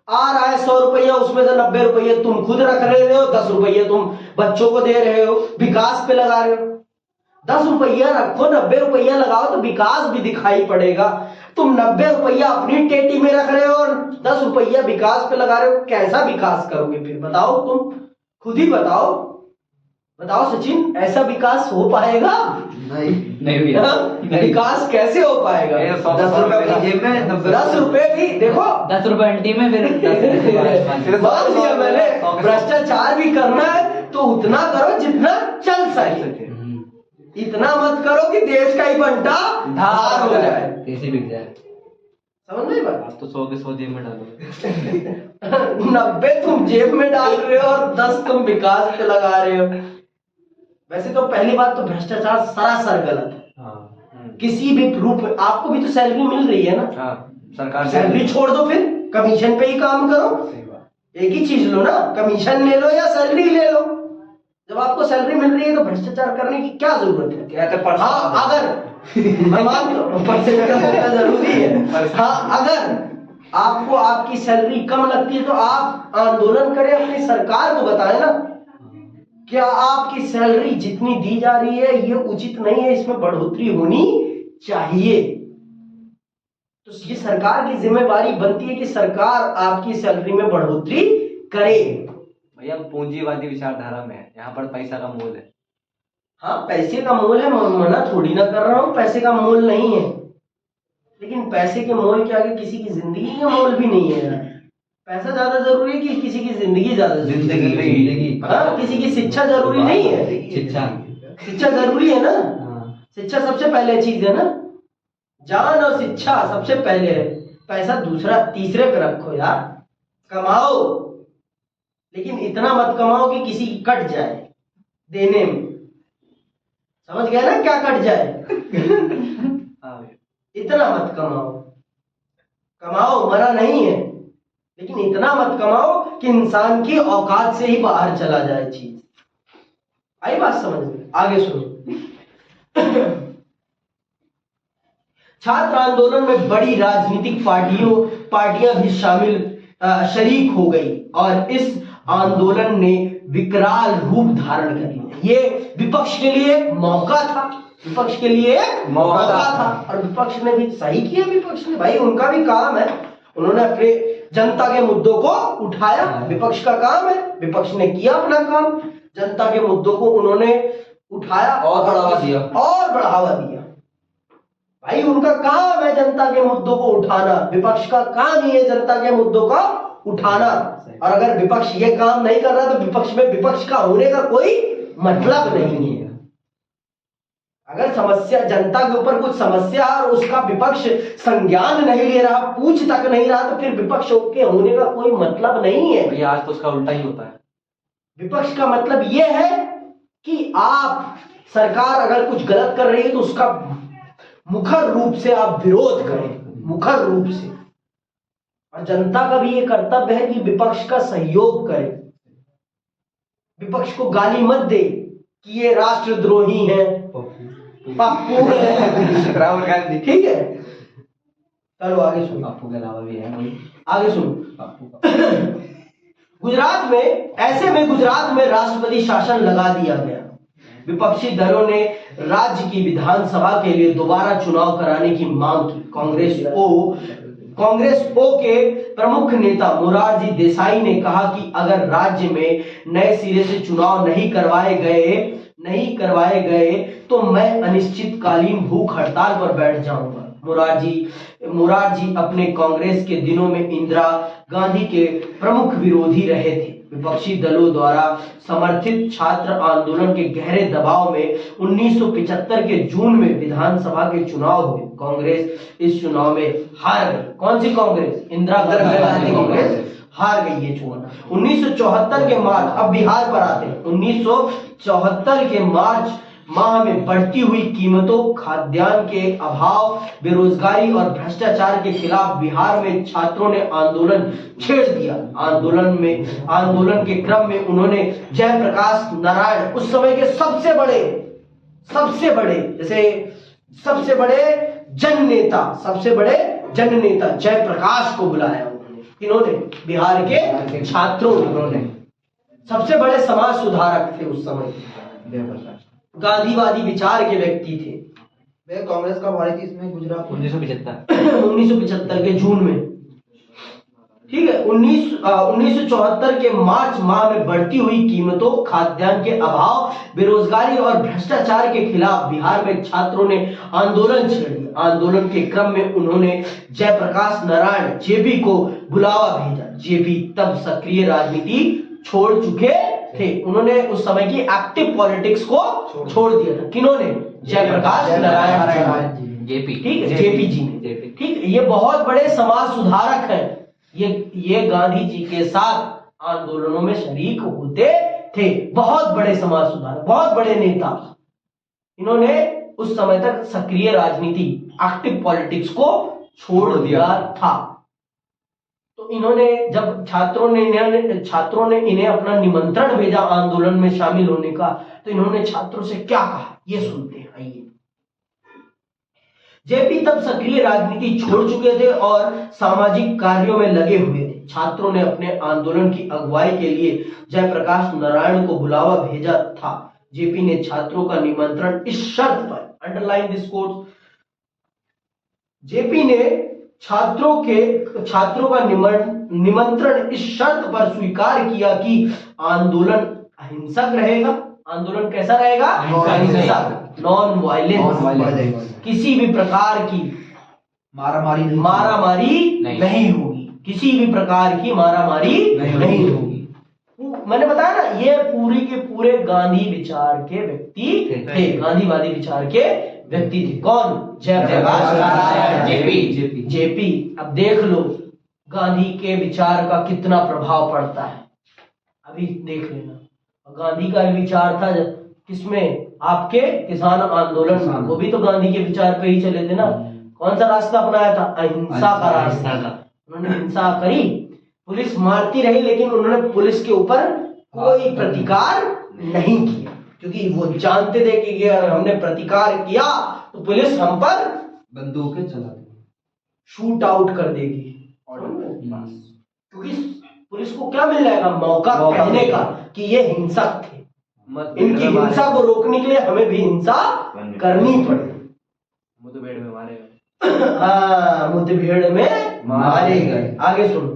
आ रहा है 100 रुपया, उसमें से 90 रुपये तुम खुद रख रहे हो, 10 रुपये तुम बच्चों को दे रहे हो, विकास पे लगा रहे हो। 10 रुपया रखो, 90 रुपया लगाओ तो विकास भी दिखाई पड़ेगा। तुम 90 रुपया अपनी टेटी में रख रहे हो और 10 रुपया विकास पे लगा रहे हो। कैसा विकास करोगे फिर? बताओ, तुम खुद ही बताओ सचिन, ऐसा विकास हो पाएगा? नहीं। विकास कैसे हो पाएगा? 10 रुपए जेब में, 10 रुपए भी देखो, 10 रुपए अंटी में, फिर मान लिया मैंने। भ्रष्टाचार भी करना है तो उतना करो जितना चल सके। इतना मत करो कि देश का ही बंटा धार हो जाए, कैसे बिक जाए। समझ में बात? आप तो 100 के 100 जेब में डालो। 90 तुम जेब में डाल रहे हो और 10 तुम विकास पे लगा रहे हो। वैसे तो पहली बात तो भ्रष्टाचार सरासर गलत है। हाँ। किसी भी रूप में आपको भी तो सैलरी मिल रही है ना। हाँ, सरकार सैलरी छोड़ दो, फिर कमीशन पे ही काम करो। सही बात। एक ही चीज लो ना, कमीशन ले लो या सैलरी ले लो। जब आपको सैलरी मिल रही है तो भ्रष्टाचार करने की क्या जरूरत है? क्या तो हाँ, अगर मैं मान लो परसेंट का होना जरूरी है। हाँ, अगर आपको आपकी सैलरी कम लगती है तो आप आंदोलन करें, अपनी सरकार को बताएं ना, क्या आपकी सैलरी जितनी दी जा रही है ये उचित नहीं है, इसमें बढ़ोतरी होनी चाहिए। तो ये सरकार की जिम्मेवारी बनती है कि सरकार आपकी सैलरी में बढ़ोतरी करे। भैया पूंजीवादी विचारधारा में है, यहाँ पर पैसा का मोल है। हाँ, पैसे का मोल है, मैं मना थोड़ी ना कर रहा हूँ, पैसे का मोल नहीं है, लेकिन पैसे के मोल के आगे किसी की जिंदगी का मोल भी नहीं है यार। पैसा ज्यादा जरूरी है कि किसी की जिंदगी ज्यादा जरूरी है? जिंदगी। हाँ, किसी की शिक्षा जरूरी नहीं है? शिक्षा जरूरी है ना। शिक्षा सबसे पहले चीज है ना, जान और शिक्षा सबसे पहले है, पैसा दूसरा तीसरे पे रखो यार। कमाओ, लेकिन इतना मत कमाओ कि किसी की कट जाए देने में। समझ गया ना क्या कट जाए? इतना मत कमाओ। कमाओ, मना नहीं है, लेकिन इतना मत कमाओ कि इंसान की औकात से ही बाहर चला जाए चीज। आई बात समझ में? आगे सुनो। छात्र आंदोलन में बड़ी राजनीतिक पार्टियां भी शरीक हो गई और इस आंदोलन ने विकराल रूप धारण कर लिया। ये विपक्ष के लिए मौका था, विपक्ष के लिए मौका था, और विपक्ष ने भी सही किया। विपक्ष ने, भाई उनका भी काम है, उन्होंने अपने जनता के मुद्दों को उठाया। विपक्ष का काम है, विपक्ष ने किया अपना काम, जनता के मुद्दों को उन्होंने उठाया और बढ़ावा दिया। भाई उनका काम है जनता के मुद्दों को उठाना, विपक्ष का काम ही है जनता के मुद्दों का उठाना। और अगर विपक्ष ये काम नहीं कर रहा तो विपक्ष में विपक्ष का होने का कोई मतलब नहीं है। अगर समस्या, जनता के ऊपर कुछ समस्या और उसका विपक्ष संज्ञान नहीं ले रहा, पूछ तक नहीं रहा, तो फिर विपक्ष के होने का कोई मतलब नहीं है। भैया आज तो उसका उल्टा ही होता है। विपक्ष का मतलब यह है कि आप, सरकार अगर कुछ गलत कर रही है तो उसका मुखर रूप से आप विरोध करें, मुखर रूप से। और जनता का भी ये कर्तव्य है कि विपक्ष का सहयोग करे, विपक्ष को गाली मत दे कि ये राष्ट्रद्रोही है, पप्पू है, राहुल गांधी। ठीक है, चलो आगे सुनो। पप्पू के अलावा भी है कोई? आगे सुनो। गुजरात में राष्ट्रपति शासन लगा दिया गया। विपक्षी दलों ने राज्य की विधानसभा के लिए दोबारा चुनाव कराने की मांग की। कांग्रेस ओ के प्रमुख नेता मोरारजी देसाई ने कहा कि अगर राज्य में नए सिरे से चुनाव नहीं करवाए गए तो मैं अनिश्चितकालीन भूख हड़ताल पर बैठ जाऊंगा। मोरारजी अपने कांग्रेस के दिनों में इंदिरा गांधी के प्रमुख विरोधी रहे थे। विपक्षी दलों द्वारा समर्थित छात्र आंदोलन के गहरे दबाव में 1975 के जून में विधानसभा के चुनाव हुए। कांग्रेस इस चुनाव में हार गई। कौन सी कांग्रेस? इंदिरा गांधी कांग्रेस हार गई ये चुनाव। 1974 के मार्च, अब बिहार पर आते हैं, 1974 के मार्च माह में बढ़ती हुई कीमतों, खाद्यान्न के अभाव, बेरोजगारी और भ्रष्टाचार के खिलाफ बिहार में छात्रों ने आंदोलन छेड़ दिया। आंदोलन के क्रम में उन्होंने जयप्रकाश नारायण, उस समय के सबसे बड़े जननेता जयप्रकाश को बुलाया उन्होंने। किन्होंने? बिहार के छात्रों ने। सबसे बड़े समाज सुधारक थे उस समय, गांधीवादी विचार के व्यक्ति थे। कांग्रेस का भारी थी इसमें गुजरात 1975 के जून में, ठीक है। 1974 के मार्च माह में बढ़ती हुई कीमतों, खाद्यान्न के अभाव, बेरोजगारी और भ्रष्टाचार के खिलाफ बिहार में छात्रों ने आंदोलन छेड़ दिया। आंदोलन के क्रम में उन्होंने जयप्रकाश नारायण जेपी को बुलावा भेजा। जेपी तब सक्रिय राजनीति छोड़ चुके थे। उन्होंने उस समय की एक्टिव पॉलिटिक्स को छोड़ दिया था। किन्होंने? जयप्रकाश नारायण जेपी। ठीक है, जेपी जी ने। जेपी। ठीक है, ये बहुत बड़े समाज सुधारक हैं। ये गांधी जी के साथ आंदोलनों में शरीक होते थे। बहुत बड़े समाज सुधारक, बहुत बड़े नेता। इन्होंने उस समय तक सक्रिय राजनीति, एक्टिव पॉलिटिक्स को छोड़ दिया था। तो इन्होंने, जब छात्रों ने इन्हें अपना निमंत्रण भेजा आंदोलन में शामिल होने का, तो इन्होंने छात्रों से क्या कहा, ये सुनते हैं, आइए। जेपी तब सक्रिय राजनीति छोड़ चुके थे और सामाजिक कार्यों में लगे हुए थे। छात्रों ने अपने आंदोलन की अगुवाई के लिए जयप्रकाश नारायण को बुलावा भेजा था। जेपी ने छात्रों का निमंत्रण इस शर्त पर, अंडरलाइन दिस कोट, जेपी ने छात्रों का निमंत्रण इस शर्त पर स्वीकार किया कि आंदोलन अहिंसक रहेगा। आंदोलन कैसा रहेगा? अहिंसक, नॉन वायलेंस। किसी भी प्रकार की मारामारी नहीं होगी। किसी भी प्रकार की मारामारी नहीं होगी। मैंने बताया ना, ये पूरी के पूरे गांधी विचार के व्यक्ति थे, गांधीवादी विचार के व्यक्ति थे। कौन? जयप्रकाश नारायण, जेपी। अब देख लो गांधी के विचार का कितना प्रभाव पड़ता है, अभी देख लेना। गांधी का विचार था किसमें? आपके किसान आंदोलन, वो भी तो गांधी के विचार पे ही चले थे ना। कौन सा रास्ता अपनाया था? अहिंसा का रास्ता। उन्होंने हिंसा करी, पुलिस मारती रही, लेकिन उन्होंने पुलिस के ऊपर कोई प्रतिकार नहीं किया, क्योंकि वो जानते थे कि अगर हमने प्रतिकार किया तो पुलिस हम पर बंदूकें चला देगी, शूट आउट कर देगी। क्योंकि पुलिस को क्या मिल जाएगा? मौका कहने का कि ये हिंसक थे। इनकी हिंसा को रोकने के लिए हमें भी हिंसा करनी पड़े। मुठभेड़ में मारे गए। हाँ, मुठभेड़ में मारे गए। आगे सुनो।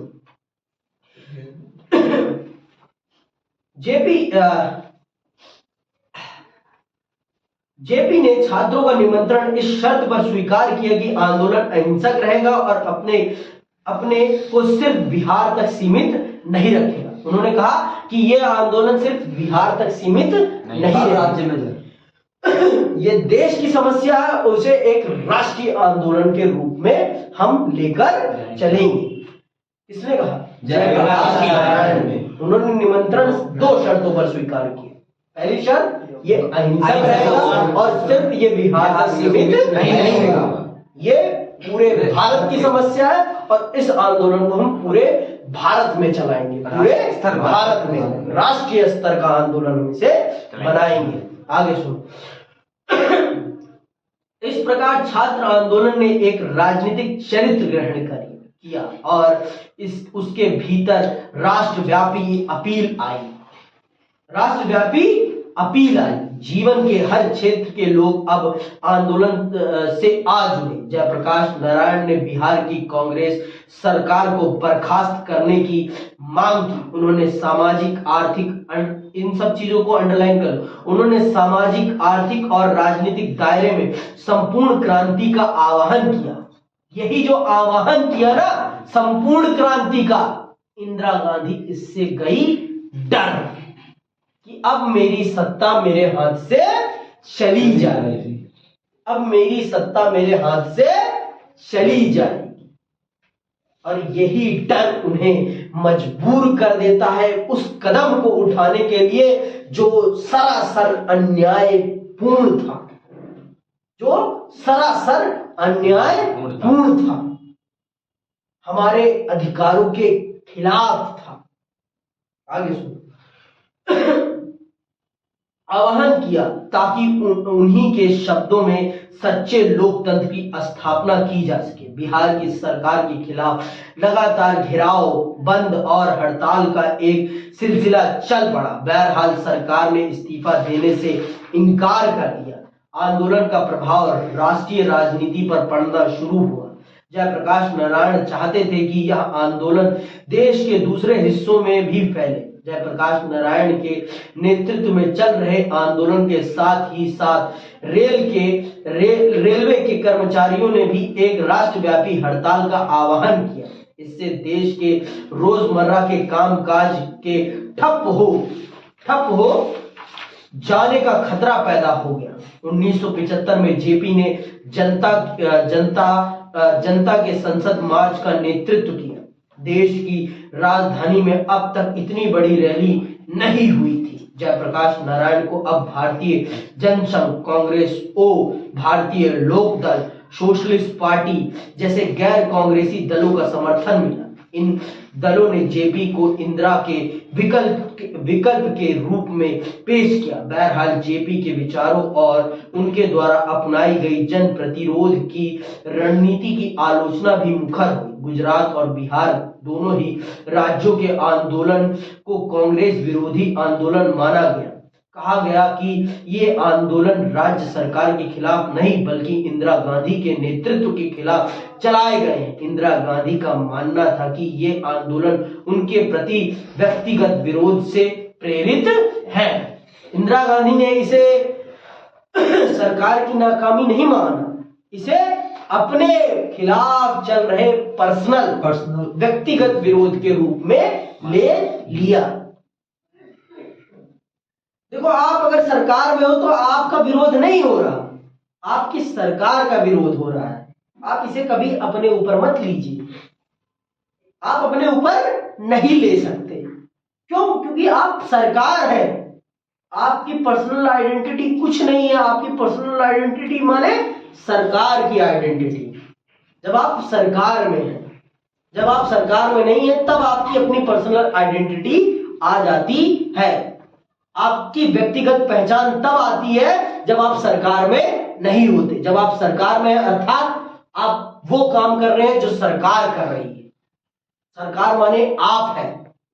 जेपी ने छात्रों का निमंत्रण इस शर्त पर स्वीकार किया कि आंदोलन अहिंसक रहेगा और अपने को सिर्फ बिहार तक सीमित नहीं रखेगा। उन्होंने कहा कि यह आंदोलन सिर्फ बिहार तक सीमित नहीं, राज्य में ये देश की समस्या है, उसे एक राष्ट्रीय आंदोलन के रूप में हम लेकर चलेंगे। किसने कहा? जयप्रकाश नारायण ने। उन्होंने निमंत्रण 2 शर्तों पर स्वीकार किया। पहली शर्त, ये अहिंसक रहेगा और सिर्फ ये बिहार तक सीमित नहीं होगा। ये पूरे भारत की समस्या है और इस आंदोलन को हम पूरे भारत में चलाएंगे, पूरे भारत में राष्ट्रीय स्तर का आंदोलन हम इसे बनाएंगे। आगे सुनो। इस प्रकार छात्र आंदोलन ने एक राजनीतिक चरित्र ग्रहण किया और उसके भीतर राष्ट्रव्यापी अपील आई। जीवन के हर क्षेत्र के लोग अब आंदोलन से आ जुड़े। जयप्रकाश नारायण ने बिहार की कांग्रेस सरकार को बर्खास्त करने की मांग की। उन्होंने सामाजिक, आर्थिक, इन सब चीजों को अंडरलाइन कर, उन्होंने सामाजिक, आर्थिक और राजनीतिक दायरे में संपूर्ण क्रांति का आह्वान किया। यही जो आह्वान किया ना संपूर्ण क्रांति का, इंदिरा गांधी इससे गई डर कि अब मेरी सत्ता मेरे हाथ से चली जाएगी। अब मेरी सत्ता मेरे हाथ से चली जाएगी। और यही डर उन्हें मजबूर कर देता है उस कदम को उठाने के लिए जो सरासर अन्यायपूर्ण था, जो सरासर अन्यायपूर्ण था, हमारे अधिकारों के खिलाफ था। आगे सुनो। आह्वान किया ताकि उन्हीं के शब्दों में सच्चे लोकतंत्र की स्थापना की जा सके। बिहार की सरकार के खिलाफ लगातार घेराव, बंद और हड़ताल का एक सिलसिला चल पड़ा। बहरहाल सरकार ने इस्तीफा देने से इनकार कर दिया। आंदोलन का प्रभाव राष्ट्रीय राजनीति पर पड़ना शुरू हुआ। जयप्रकाश नारायण चाहते थे कि यह आंदोलन देश के दूसरे हिस्सों में भी फैले। जयप्रकाश नारायण के नेतृत्व में चल रहे आंदोलन के साथ ही साथ रेलवे के कर्मचारियों ने भी एक राष्ट्रव्यापी हड़ताल का आह्वान किया। इससे देश के रोजमर्रा के कामकाज के ठप जाने का खतरा पैदा हो गया। 1975 में जेपी ने जनता के संसद मार्च का नेतृत्व किया। देश की राजधानी में अब तक इतनी बड़ी रैली नहीं हुई थी। जयप्रकाश नारायण को अब भारतीय जनसंघ, कांग्रेस, भारतीय लोक दल, सोशलिस्ट पार्टी जैसे गैर कांग्रेसी दलों का समर्थन मिला। इन दलों ने जेपी को इंदिरा के विकल्प के रूप में पेश किया। बहरहाल जेपी के विचारों और उनके द्वारा अपनाई गई जन प्रतिरोध की रणनीति की आलोचना भी मुखर हुई। गुजरात और बिहार दोनों ही राज्यों के आंदोलन को कांग्रेस विरोधी आंदोलन माना गया। कहा गया कि ये आंदोलन राज्य सरकार के खिलाफ नहीं बल्कि इंदिरा गांधी के नेतृत्व के खिलाफ चलाए गए हैं। इंदिरा गांधी का मानना था कि ये आंदोलन उनके प्रति व्यक्तिगत विरोध से प्रेरित है। इंदिरा गांधी ने इसे सरकार की नाकामी नहीं माना, इसे अपने खिलाफ चल रहे पर्सनल व्यक्तिगत विरोध के रूप में ले लिया। देखो, आप अगर सरकार में हो तो आपका विरोध नहीं हो रहा, आपकी सरकार का विरोध हो रहा है। आप इसे कभी अपने ऊपर मत लीजिए, आप अपने ऊपर नहीं ले सकते। क्यों? क्योंकि आप सरकार है, आपकी पर्सनल आइडेंटिटी कुछ नहीं है। आपकी पर्सनल आइडेंटिटी माने सरकार की आइडेंटिटी। जब आप सरकार में हैं, जब आप सरकार में नहीं है तब आपकी अपनी पर्सनल आइडेंटिटी आ जाती है। आपकी व्यक्तिगत पहचान तब आती है जब आप सरकार में नहीं होते। जब आप सरकार में हैं अर्थात आप वो काम कर रहे हैं जो सरकार कर रही है। सरकार माने आप है।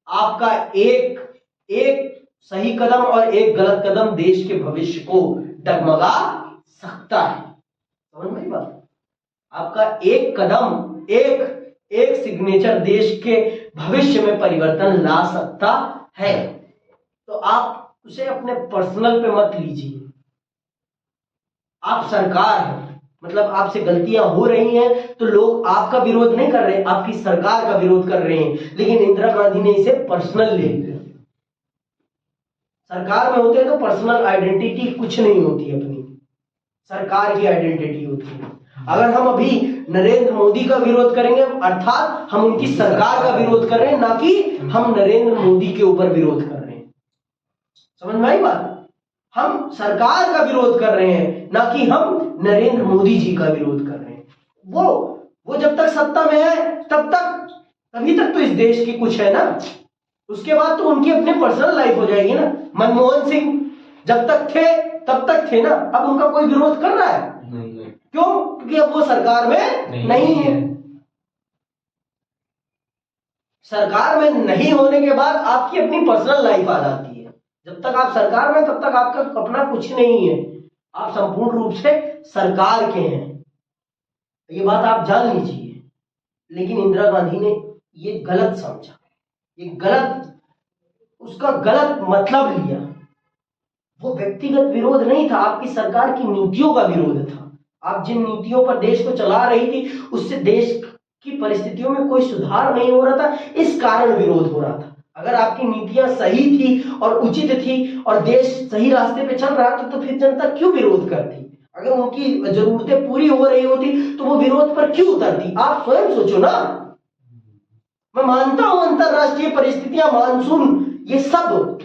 आपका एक सही कदम और एक गलत कदम देश के भविष्य को डगमगा सकता है। समझ में बात? आपका एक कदम, एक सिग्नेचर देश के भविष्य में परिवर्तन ला सकता है। तो आप उसे अपने पर्सनल पे मत लीजिए। आप सरकार हैं, मतलब आपसे गलतियां हो रही हैं तो लोग आपका विरोध नहीं कर रहे, आपकी सरकार का विरोध कर रहे हैं। लेकिन इंदिरा गांधी ने इसे पर्सनल ले लिया। सरकार में होते हैं तो पर्सनल आइडेंटिटी कुछ नहीं होती, अपनी सरकार की आइडेंटिटी होती है। अगर हम अभी नरेंद्र मोदी का विरोध करेंगे अर्थात हम उनकी सरकार का विरोध कर रहे हैं, ना कि हम नरेंद्र मोदी के ऊपर विरोध कर रहे हैं। समझ में आई बात? हम सरकार का विरोध कर रहे हैं, ना कि हम नरेंद्र मोदी जी का विरोध कर रहे हैं। वो जब तक सत्ता में है तभी तक तो इस देश की कुछ है ना। उसके बाद तो उनकी अपनी पर्सनल लाइफ हो जाएगी ना। मनमोहन सिंह जब तक थे तब तक थे ना, अब उनका कोई विरोध कर रहा है? नहीं। क्यों? क्योंकि अब वो सरकार में नहीं है। सरकार में नहीं होने के बाद आपकी अपनी पर्सनल लाइफ आ जाती है। जब तक आप सरकार में तब तक आपका अपना कुछ नहीं है, आप संपूर्ण रूप से सरकार के हैं। ये बात आप जान लीजिए। लेकिन इंदिरा गांधी ने ये गलत समझा, उसका गलत मतलब लिया। वो व्यक्तिगत विरोध नहीं था, आपकी सरकार की नीतियों का विरोध था। आप जिन नीतियों पर देश को चला रही थी उससे देश की परिस्थितियों में कोई सुधार नहीं हो रहा था, इस कारण विरोध हो रहा था। अगर आपकी नीतियां सही थी और उचित थी और देश सही रास्ते पे चल रहा था तो फिर जनता क्यों विरोध करती? अगर उनकी जरूरतें पूरी हो रही होती तो वो विरोध पर क्यों उतरती? आप स्वयं सोचो ना। मैं मानता हूं अंतरराष्ट्रीय परिस्थितियां, मानसून, ये सब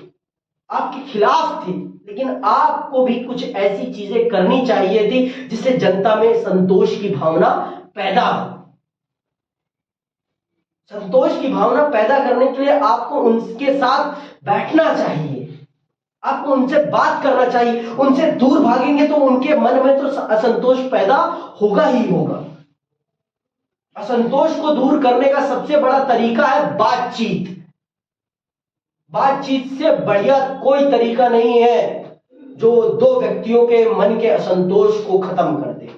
आपके खिलाफ थी, लेकिन आपको भी कुछ ऐसी चीजें करनी चाहिए थी जिससे जनता में संतोष की भावना पैदा हो। संतोष की भावना पैदा करने के लिए आपको उनके साथ बैठना चाहिए, आपको उनसे बात करना चाहिए। उनसे दूर भागेंगे तो उनके मन में तो असंतोष पैदा होगा ही होगा। असंतोष को दूर करने का सबसे बड़ा तरीका है बातचीत। बातचीत से बढ़िया कोई तरीका नहीं है जो दो व्यक्तियों के मन के असंतोष को खत्म कर दे।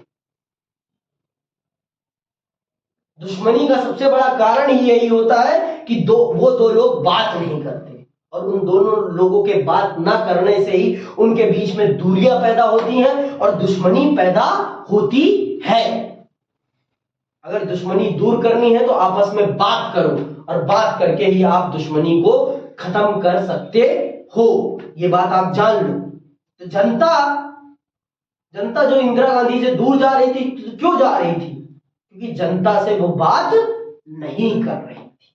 दुश्मनी का सबसे बड़ा कारण ही यही होता है कि वो दो लोग बात नहीं करते, और उन दोनों लोगों के बात ना करने से ही उनके बीच में दूरियां पैदा होती हैं और दुश्मनी पैदा होती है। अगर दुश्मनी दूर करनी है तो आपस में बात करो, और बात करके ही आप दुश्मनी को खत्म कर सकते हो। ये बात आप जान लो। तो जनता जो इंदिरा गांधी से दूर जा रही थी, तो क्यों जा रही थी? क्योंकि जनता से वो बात नहीं कर रही थी,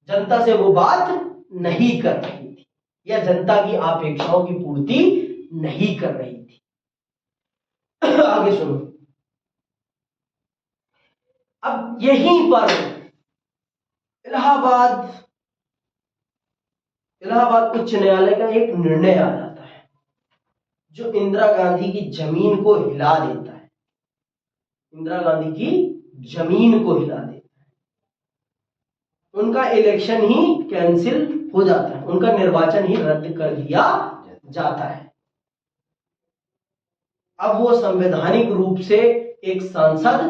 जनता से वो बात नहीं कर रही थी, या जनता की अपेक्षाओं की पूर्ति नहीं कर रही थी। आगे सुनो। अब यहीं पर इलाहाबाद उच्च न्यायालय का एक निर्णय आ जाता है जो इंदिरा गांधी की जमीन को हिला देता है, इंदिरा गांधी की जमीन को हिला देता है। उनका इलेक्शन ही कैंसिल हो जाता है, उनका निर्वाचन ही रद्द कर दिया जाता है। अब वो संवैधानिक रूप से एक सांसद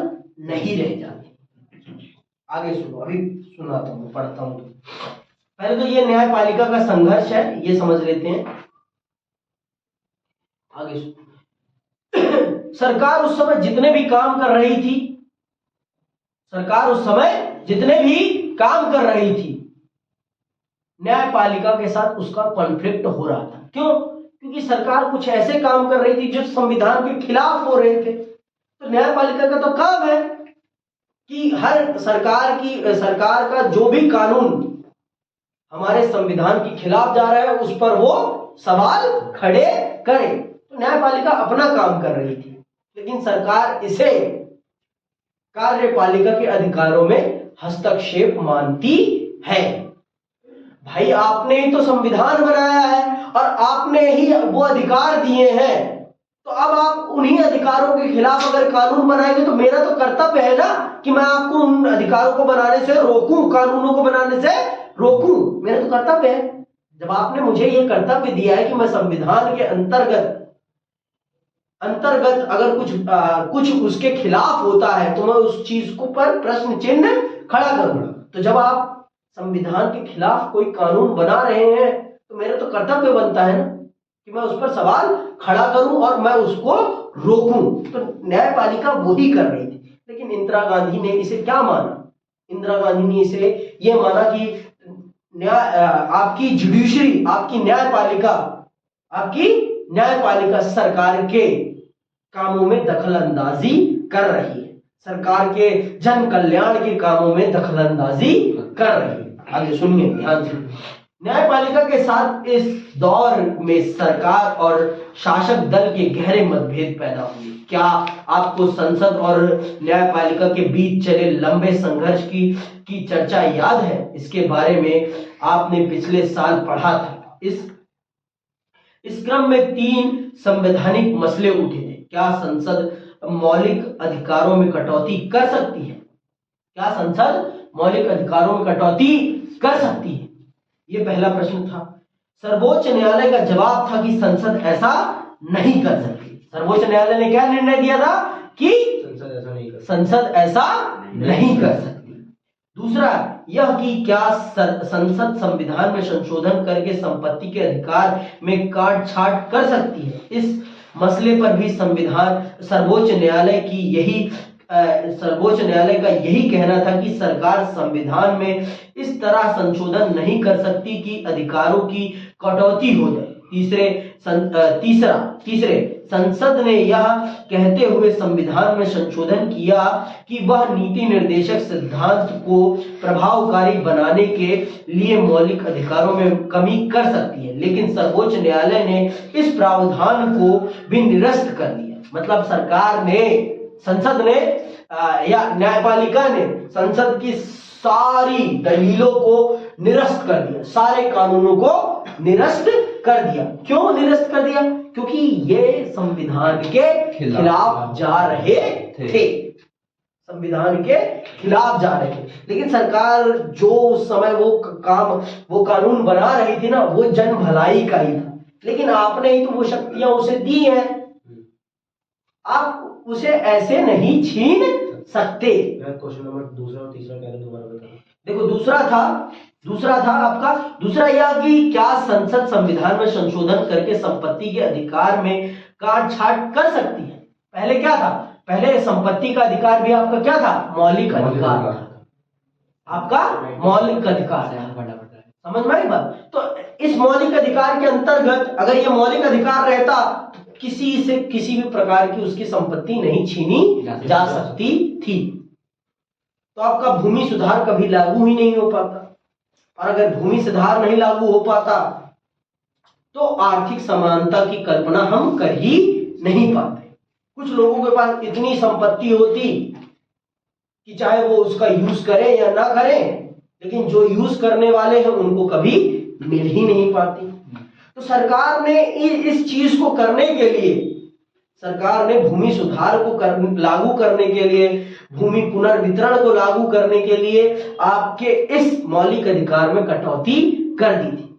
नहीं रह जाते। आगे सुनो, अभी सुनाता हूं, पढ़ता हूं। पहले तो ये न्यायपालिका का संघर्ष है, ये समझ लेते हैं। आगे सुनो। सरकार उस समय जितने भी काम कर रही थी, न्यायपालिका के साथ उसका कॉन्फ्लिक्ट हो रहा था। क्यों? क्योंकि सरकार कुछ ऐसे काम कर रही थी जो संविधान के खिलाफ हो रहे थे। तो न्यायपालिका का तो काम है कि हर सरकार का जो भी कानून हमारे संविधान के खिलाफ जा रहा है उस पर वो सवाल खड़े करे। तो न्यायपालिका अपना काम कर रही थी, लेकिन सरकार इसे कार्यपालिका के अधिकारों में हस्तक्षेप मानती है। भाई आपने ही तो संविधान बनाया है और आपने ही वो अधिकार दिए हैं, तो अब आप उन्हीं अधिकारों के खिलाफ अगर कानून बनाएंगे तो मेरा तो कर्तव्य है ना कि मैं आपको उन अधिकारों को बनाने से रोकूं, कानूनों को बनाने से रोकूं। मेरा तो कर्तव्य है। जब आपने मुझे ये कर्तव्य दिया है कि मैं संविधान के अंतर्गत अगर कुछ उसके खिलाफ होता है तो मैं उस चीज को पर प्रश्न चिन्ह खड़ा करूंगा। तो जब आप संविधान के खिलाफ कोई कानून बना रहे हैं तो मेरा तो कर्तव्य बनता है ना कि मैं उस पर सवाल खड़ा करूं और मैं उसको रोकूं। तो न्यायपालिका वही कर रही थी, लेकिन इंदिरा गांधी ने इसे क्या माना? इंदिरा गांधी ने इसे ये माना कि आपकी जुडिशरी, आपकी न्यायपालिका सरकार के कामों में दखलंदाजी कर रही है, सरकार के जन कल्याण के कामों में दखलंदाजी कर रही है। आगे सुनिए ध्यान से। न्यायपालिका के साथ इस दौर में सरकार और शासक दल के गहरे मतभेद पैदा हुए। क्या आपको संसद और न्यायपालिका के बीच चले लंबे संघर्ष की चर्चा याद है? इसके बारे में आपने पिछले साल पढ़ा था। इस क्रम में 3 संवैधानिक मसले उठे थे। क्या संसद मौलिक अधिकारों में कटौती कर सकती है? क्या संसद मौलिक अधिकारों में कटौती कर सकती है? ये पहला प्रश्न था। सर्वोच्च न्यायालय का जवाब था कि संसद ऐसा नहीं कर सकती। सर्वोच्च न्यायालय ने क्या निर्णय दिया था कि संसद ऐसा नहीं कर सकती। दूसरा यह कि क्या संसद संविधान में संशोधन करके संपत्ति के अधिकार में काट छाट कर सकती है? इस मसले पर भी सर्वोच्च न्यायालय का यही कहना था कि सरकार संविधान में इस तरह संशोधन नहीं कर सकती कि अधिकारों की कटौती हो जाए। तीसरे संसद ने यह कहते हुए संविधान में संशोधन किया कि वह नीति निर्देशक सिद्धांत को प्रभावकारी बनाने के लिए मौलिक अधिकारों में कमी कर सकती है, लेकिन सर्वोच्च न्यायालय ने इस प्रावधान को भी निरस्त कर दिया। मतलब संसद ने या न्यायपालिका ने संसद की सारी दलीलों को निरस्त कर दिया, सारे कानूनों को निरस्त कर दिया। क्यों निरस्त कर दिया? क्योंकि ये संविधान के खिलाफ जा रहे थे, संविधान के खिलाफ जा रहे थे। लेकिन सरकार जो उस समय वो कानून बना रही थी ना, वो जन भलाई का ही था। लेकिन आपने ही तो वो शक्तियां उसे दी हैं, आप उसे ऐसे नहीं छीन सकते। क्वेश्चन नंबर दूसरा और तीसरा क्या था, दोबारा बताओ। देखो दूसरा था आपका, दूसरा यह कि क्या संसद संविधान में संशोधन करके संपत्ति के अधिकार में काट छाट कर सकती है? पहले क्या था? पहले संपत्ति का अधिकार भी आपका क्या था? मौलिक अधिकार था, आपका मौलिक अधिकार था। समझ में आई बात? तो इस मौलिक अधिकार के अंतर्गत अगर ये मौलिक अधिकार रहता तो किसी से किसी भी प्रकार की उसकी संपत्ति नहीं छीनी जा सकती थी, तो आपका भूमि सुधार कभी लागू ही नहीं हो पाता। और अगर भूमि सुधार नहीं लागू हो पाता तो आर्थिक समानता की कल्पना हम कर ही नहीं पाते। कुछ लोगों के पास इतनी संपत्ति होती कि चाहे वो उसका यूज करें या ना करें, लेकिन जो यूज करने वाले हैं उनको कभी मिल ही नहीं पाती। तो सरकार ने इस चीज को करने के लिए, सरकार ने भूमि सुधार को लागू करने के लिए, भूमि पुनर्वितरण को लागू करने के लिए आपके इस मौलिक अधिकार में कटौती कर दी थी।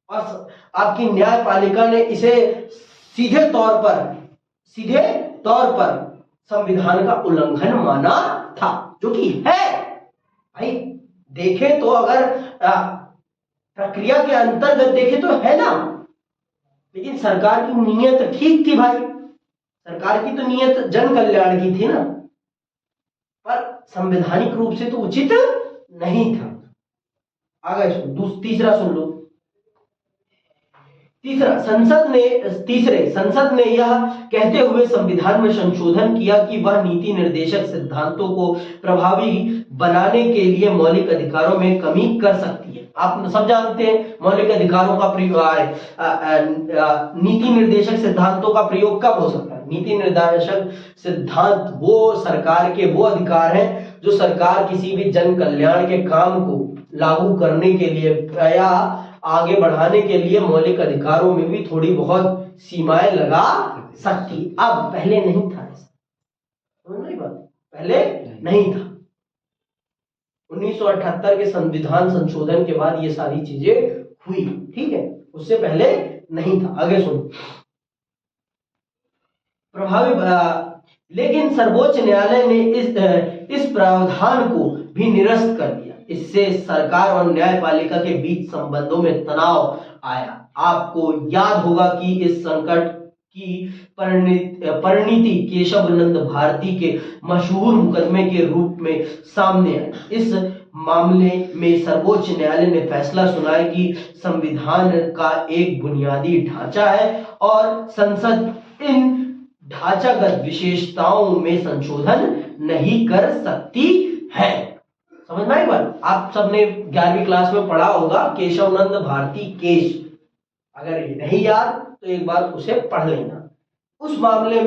और आपकी न्यायपालिका ने इसे सीधे तौर पर संविधान का उल्लंघन माना था, जो कि है भाई। देखें तो अगर प्रक्रिया के अंतर्गत देखें तो है ना, लेकिन सरकार की नीयत ठीक थी भाई, सरकार की तो नीयत जन कल्याण की थी ना, पर संवैधानिक रूप से तो उचित नहीं था। आगे तीसरा सुन लो। संसद ने यह कहते हुए संविधान में संशोधन किया कि वह नीति निर्देशक सिद्धांतों को प्रभावी बनाने के लिए मौलिक अधिकारों में कमी कर सकती है। आप सब जानते हैं मौलिक अधिकारों का प्रयोग, नीति निर्देशक सिद्धांतों का प्रयोग कब हो सकता है? नीति निर्देशक सिद्धांत वो सरकार के वो अधिकार हैं जो सरकार किसी भी जन कल्याण के काम को लागू करने के लिए या आगे बढ़ाने के लिए मौलिक अधिकारों में भी थोड़ी बहुत सीमाएं लगा सकती। अब पहले नहीं था ऐसा, समझ बात, पहले नहीं था। 1978 के संविधान संशोधन के बाद ये सारी चीजें हुई, ठीक है, उससे पहले नहीं था। आगे सुनो। लेकिन सर्वोच्च न्यायालय ने इस प्रावधान को भी निरस्त कर दिया। इससे सरकार और न्यायपालिका के बीच संबंधों में तनाव आया। आपको याद होगा कि इस संकट की परिणति केशवानंद भारती के मशहूर मुकदमे के रूप में सामने आई। इस मामले में सर्वोच्च न्यायालय ने फैसला सुनाया कि संविधान का एक बुनियादी ढांचा है और संसद इन ढांचागत विशेषताओं में संशोधन नहीं कर सकती है। समझ में आई बात? आप सबने 11वीं क्लास में पढ़ा होगा केशवानंद भारती केस, अगर ये नहीं याद तो एक बार उसे पढ़ लेना। उस मामले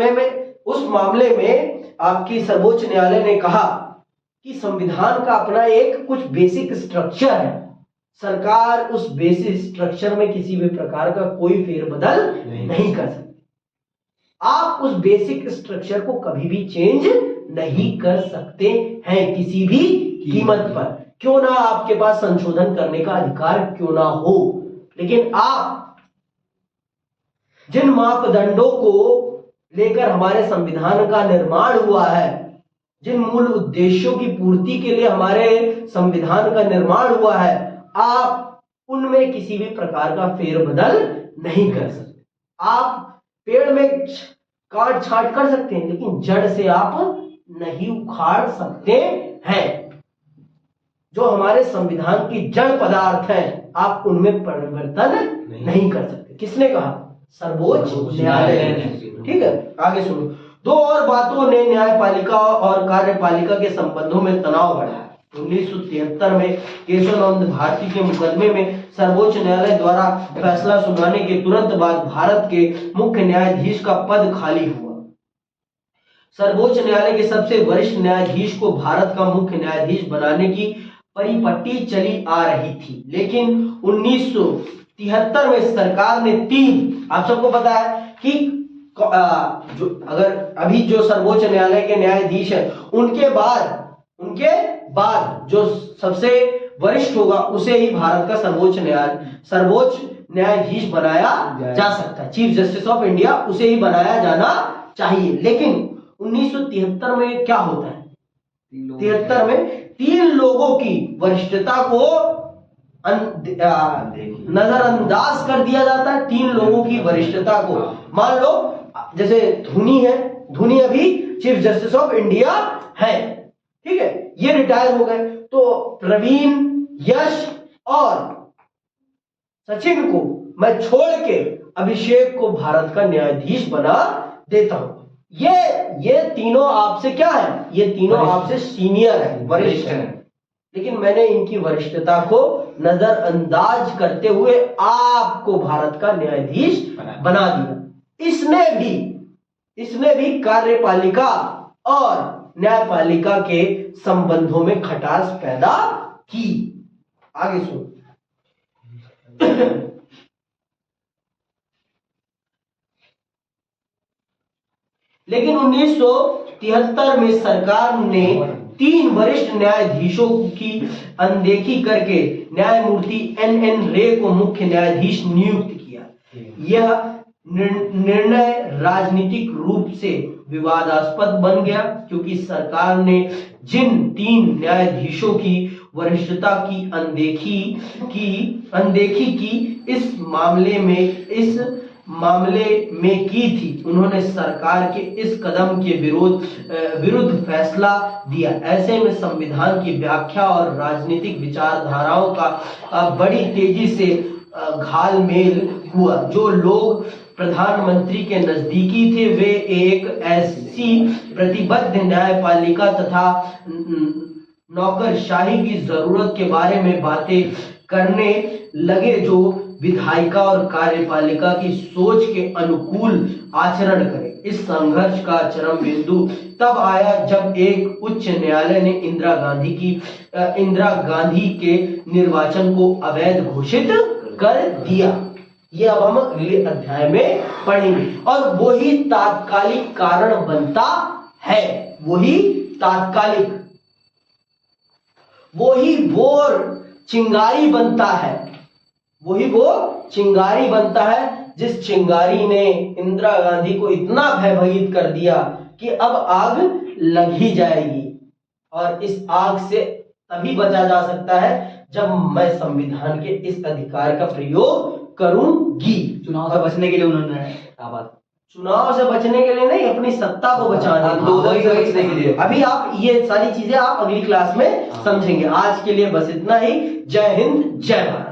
में आपकी सर्वोच्च न्यायालय ने कहा कि संविधान का अपना एक कुछ बेसिक स्ट्रक्चर है, सरकार उस बेसिक स्ट्रक्चर में किसी भी प्रकार का कोई फेरबदल नहीं कर सकती। आप उस बेसिक स्ट्रक्चर को कभी भी चेंज नहीं कर सकते हैं किसी भी कीमत पर, क्यों ना आपके पास संशोधन करने का अधिकार क्यों ना हो। लेकिन आप जिन मापदंडों को लेकर हमारे संविधान का निर्माण हुआ है, जिन मूल उद्देश्यों की पूर्ति के लिए हमारे संविधान का निर्माण हुआ है, आप उनमें किसी भी प्रकार का फेरबदल नहीं कर सकते। आप पेड़ में काट छांट कर सकते हैं, लेकिन जड़ से आप नहीं उखाड़ सकते हैं। जो हमारे संविधान की जड़ पदार्थ हैं, आप उनमें परिवर्तन नहीं कर सकते। किसने कहा? सर्वोच्च न्यायालय ने। ठीक है, आगे सुनो। दो और बातों ने न्यायपालिका और कार्यपालिका के संबंधों में तनाव बढ़ाया। 1973 में केशवानंद भारती के मुकदमे में सर्वोच्च न्यायालय द्वारा फैसला सुनाने के तुरंत बाद भारत के मुख्य न्यायाधीश का पद खाली हुआ। सर्वोच्च न्यायालय के सबसे वरिष्ठ न्यायाधीश को भारत का मुख्य न्यायाधीश बनाने की परिपट्टी चली आ रही थी, लेकिन 1973 में सरकार ने 3, आप सबको पता है कि जो अगर अभी जो सर्वोच्च न्यायालय के न्यायाधीश है उनके बाद जो सबसे वरिष्ठ होगा उसे ही भारत का सर्वोच्च न्यायाधीश बनाया जा सकता है। चीफ जस्टिस ऑफ इंडिया उसे ही बनाया जाना चाहिए। लेकिन 1973 में क्या होता है? 73 में 3 लोगों की वरिष्ठता को नजरअंदाज कर दिया जाता है। 3 लोगों की वरिष्ठता को, मान लो जैसे धोनी है, धोनी अभी चीफ जस्टिस ऑफ इंडिया है, ठीक है, ये रिटायर हो गए, तो प्रवीण, यश और सचिन को मैं छोड़ के अभिषेक को भारत का न्यायाधीश बना देता हूं। ये तीनों आपसे क्या है? ये तीनों आपसे सीनियर है, वरिष्ठ है, लेकिन मैंने इनकी वरिष्ठता को नजरअंदाज करते हुए आपको भारत का न्यायाधीश बना दिया। इसने भी कार्यपालिका और न्यायपालिका के संबंधों में खटास पैदा की। आगे सुन। लेकिन 1973 में सरकार ने 3 वरिष्ठ न्यायाधीशों की अनदेखी करके न्यायमूर्ति NN रे को मुख्य न्यायाधीश नियुक्त किया। यह निर्णय राजनीतिक रूप से विवादास्पद बन गया, क्योंकि सरकार ने जिन 3 न्यायाधीशों की वरिष्ठता की अनदेखी की इस मामले में की थी, उन्होंने सरकार के इस कदम के विरुद्ध फैसला दिया। ऐसे में संविधान की व्याख्या और राजनीतिक विचारधाराओं का बड़ी तेजी से घालमेल हुआ। जो लोग प्रधानमंत्री के नजदीकी थे वे एक ऐसी प्रतिबद्ध न्यायपालिका तथा नौकरशाही की जरूरत के बारे में बातें करने लगे जो विधायिका और कार्यपालिका की सोच के अनुकूल आचरण करे। इस संघर्ष का चरम बिंदु तब आया जब एक उच्च न्यायालय ने इंदिरा गांधी के निर्वाचन को अवैध घोषित कर दिया। ये अब हम अगले अध्याय में पढ़ेंगे। और वही तात्कालिक कारण बनता है, वही वो चिंगारी बनता है, जिस चिंगारी ने इंदिरा गांधी को इतना भयभीत कर दिया कि अब आग लग ही जाएगी। और इस आग से तभी बचा जा सकता है जब मैं संविधान के इस अधिकार का प्रयोग करूंगी। चुनाव से बचने के लिए उन्होंने चुनाव से बचने के लिए नहीं, अपनी सत्ता को बचाने के लिए। अभी आप ये सारी चीजें आप अगली क्लास में समझेंगे। आज के लिए बस इतना ही। जय हिंद, जय भारत।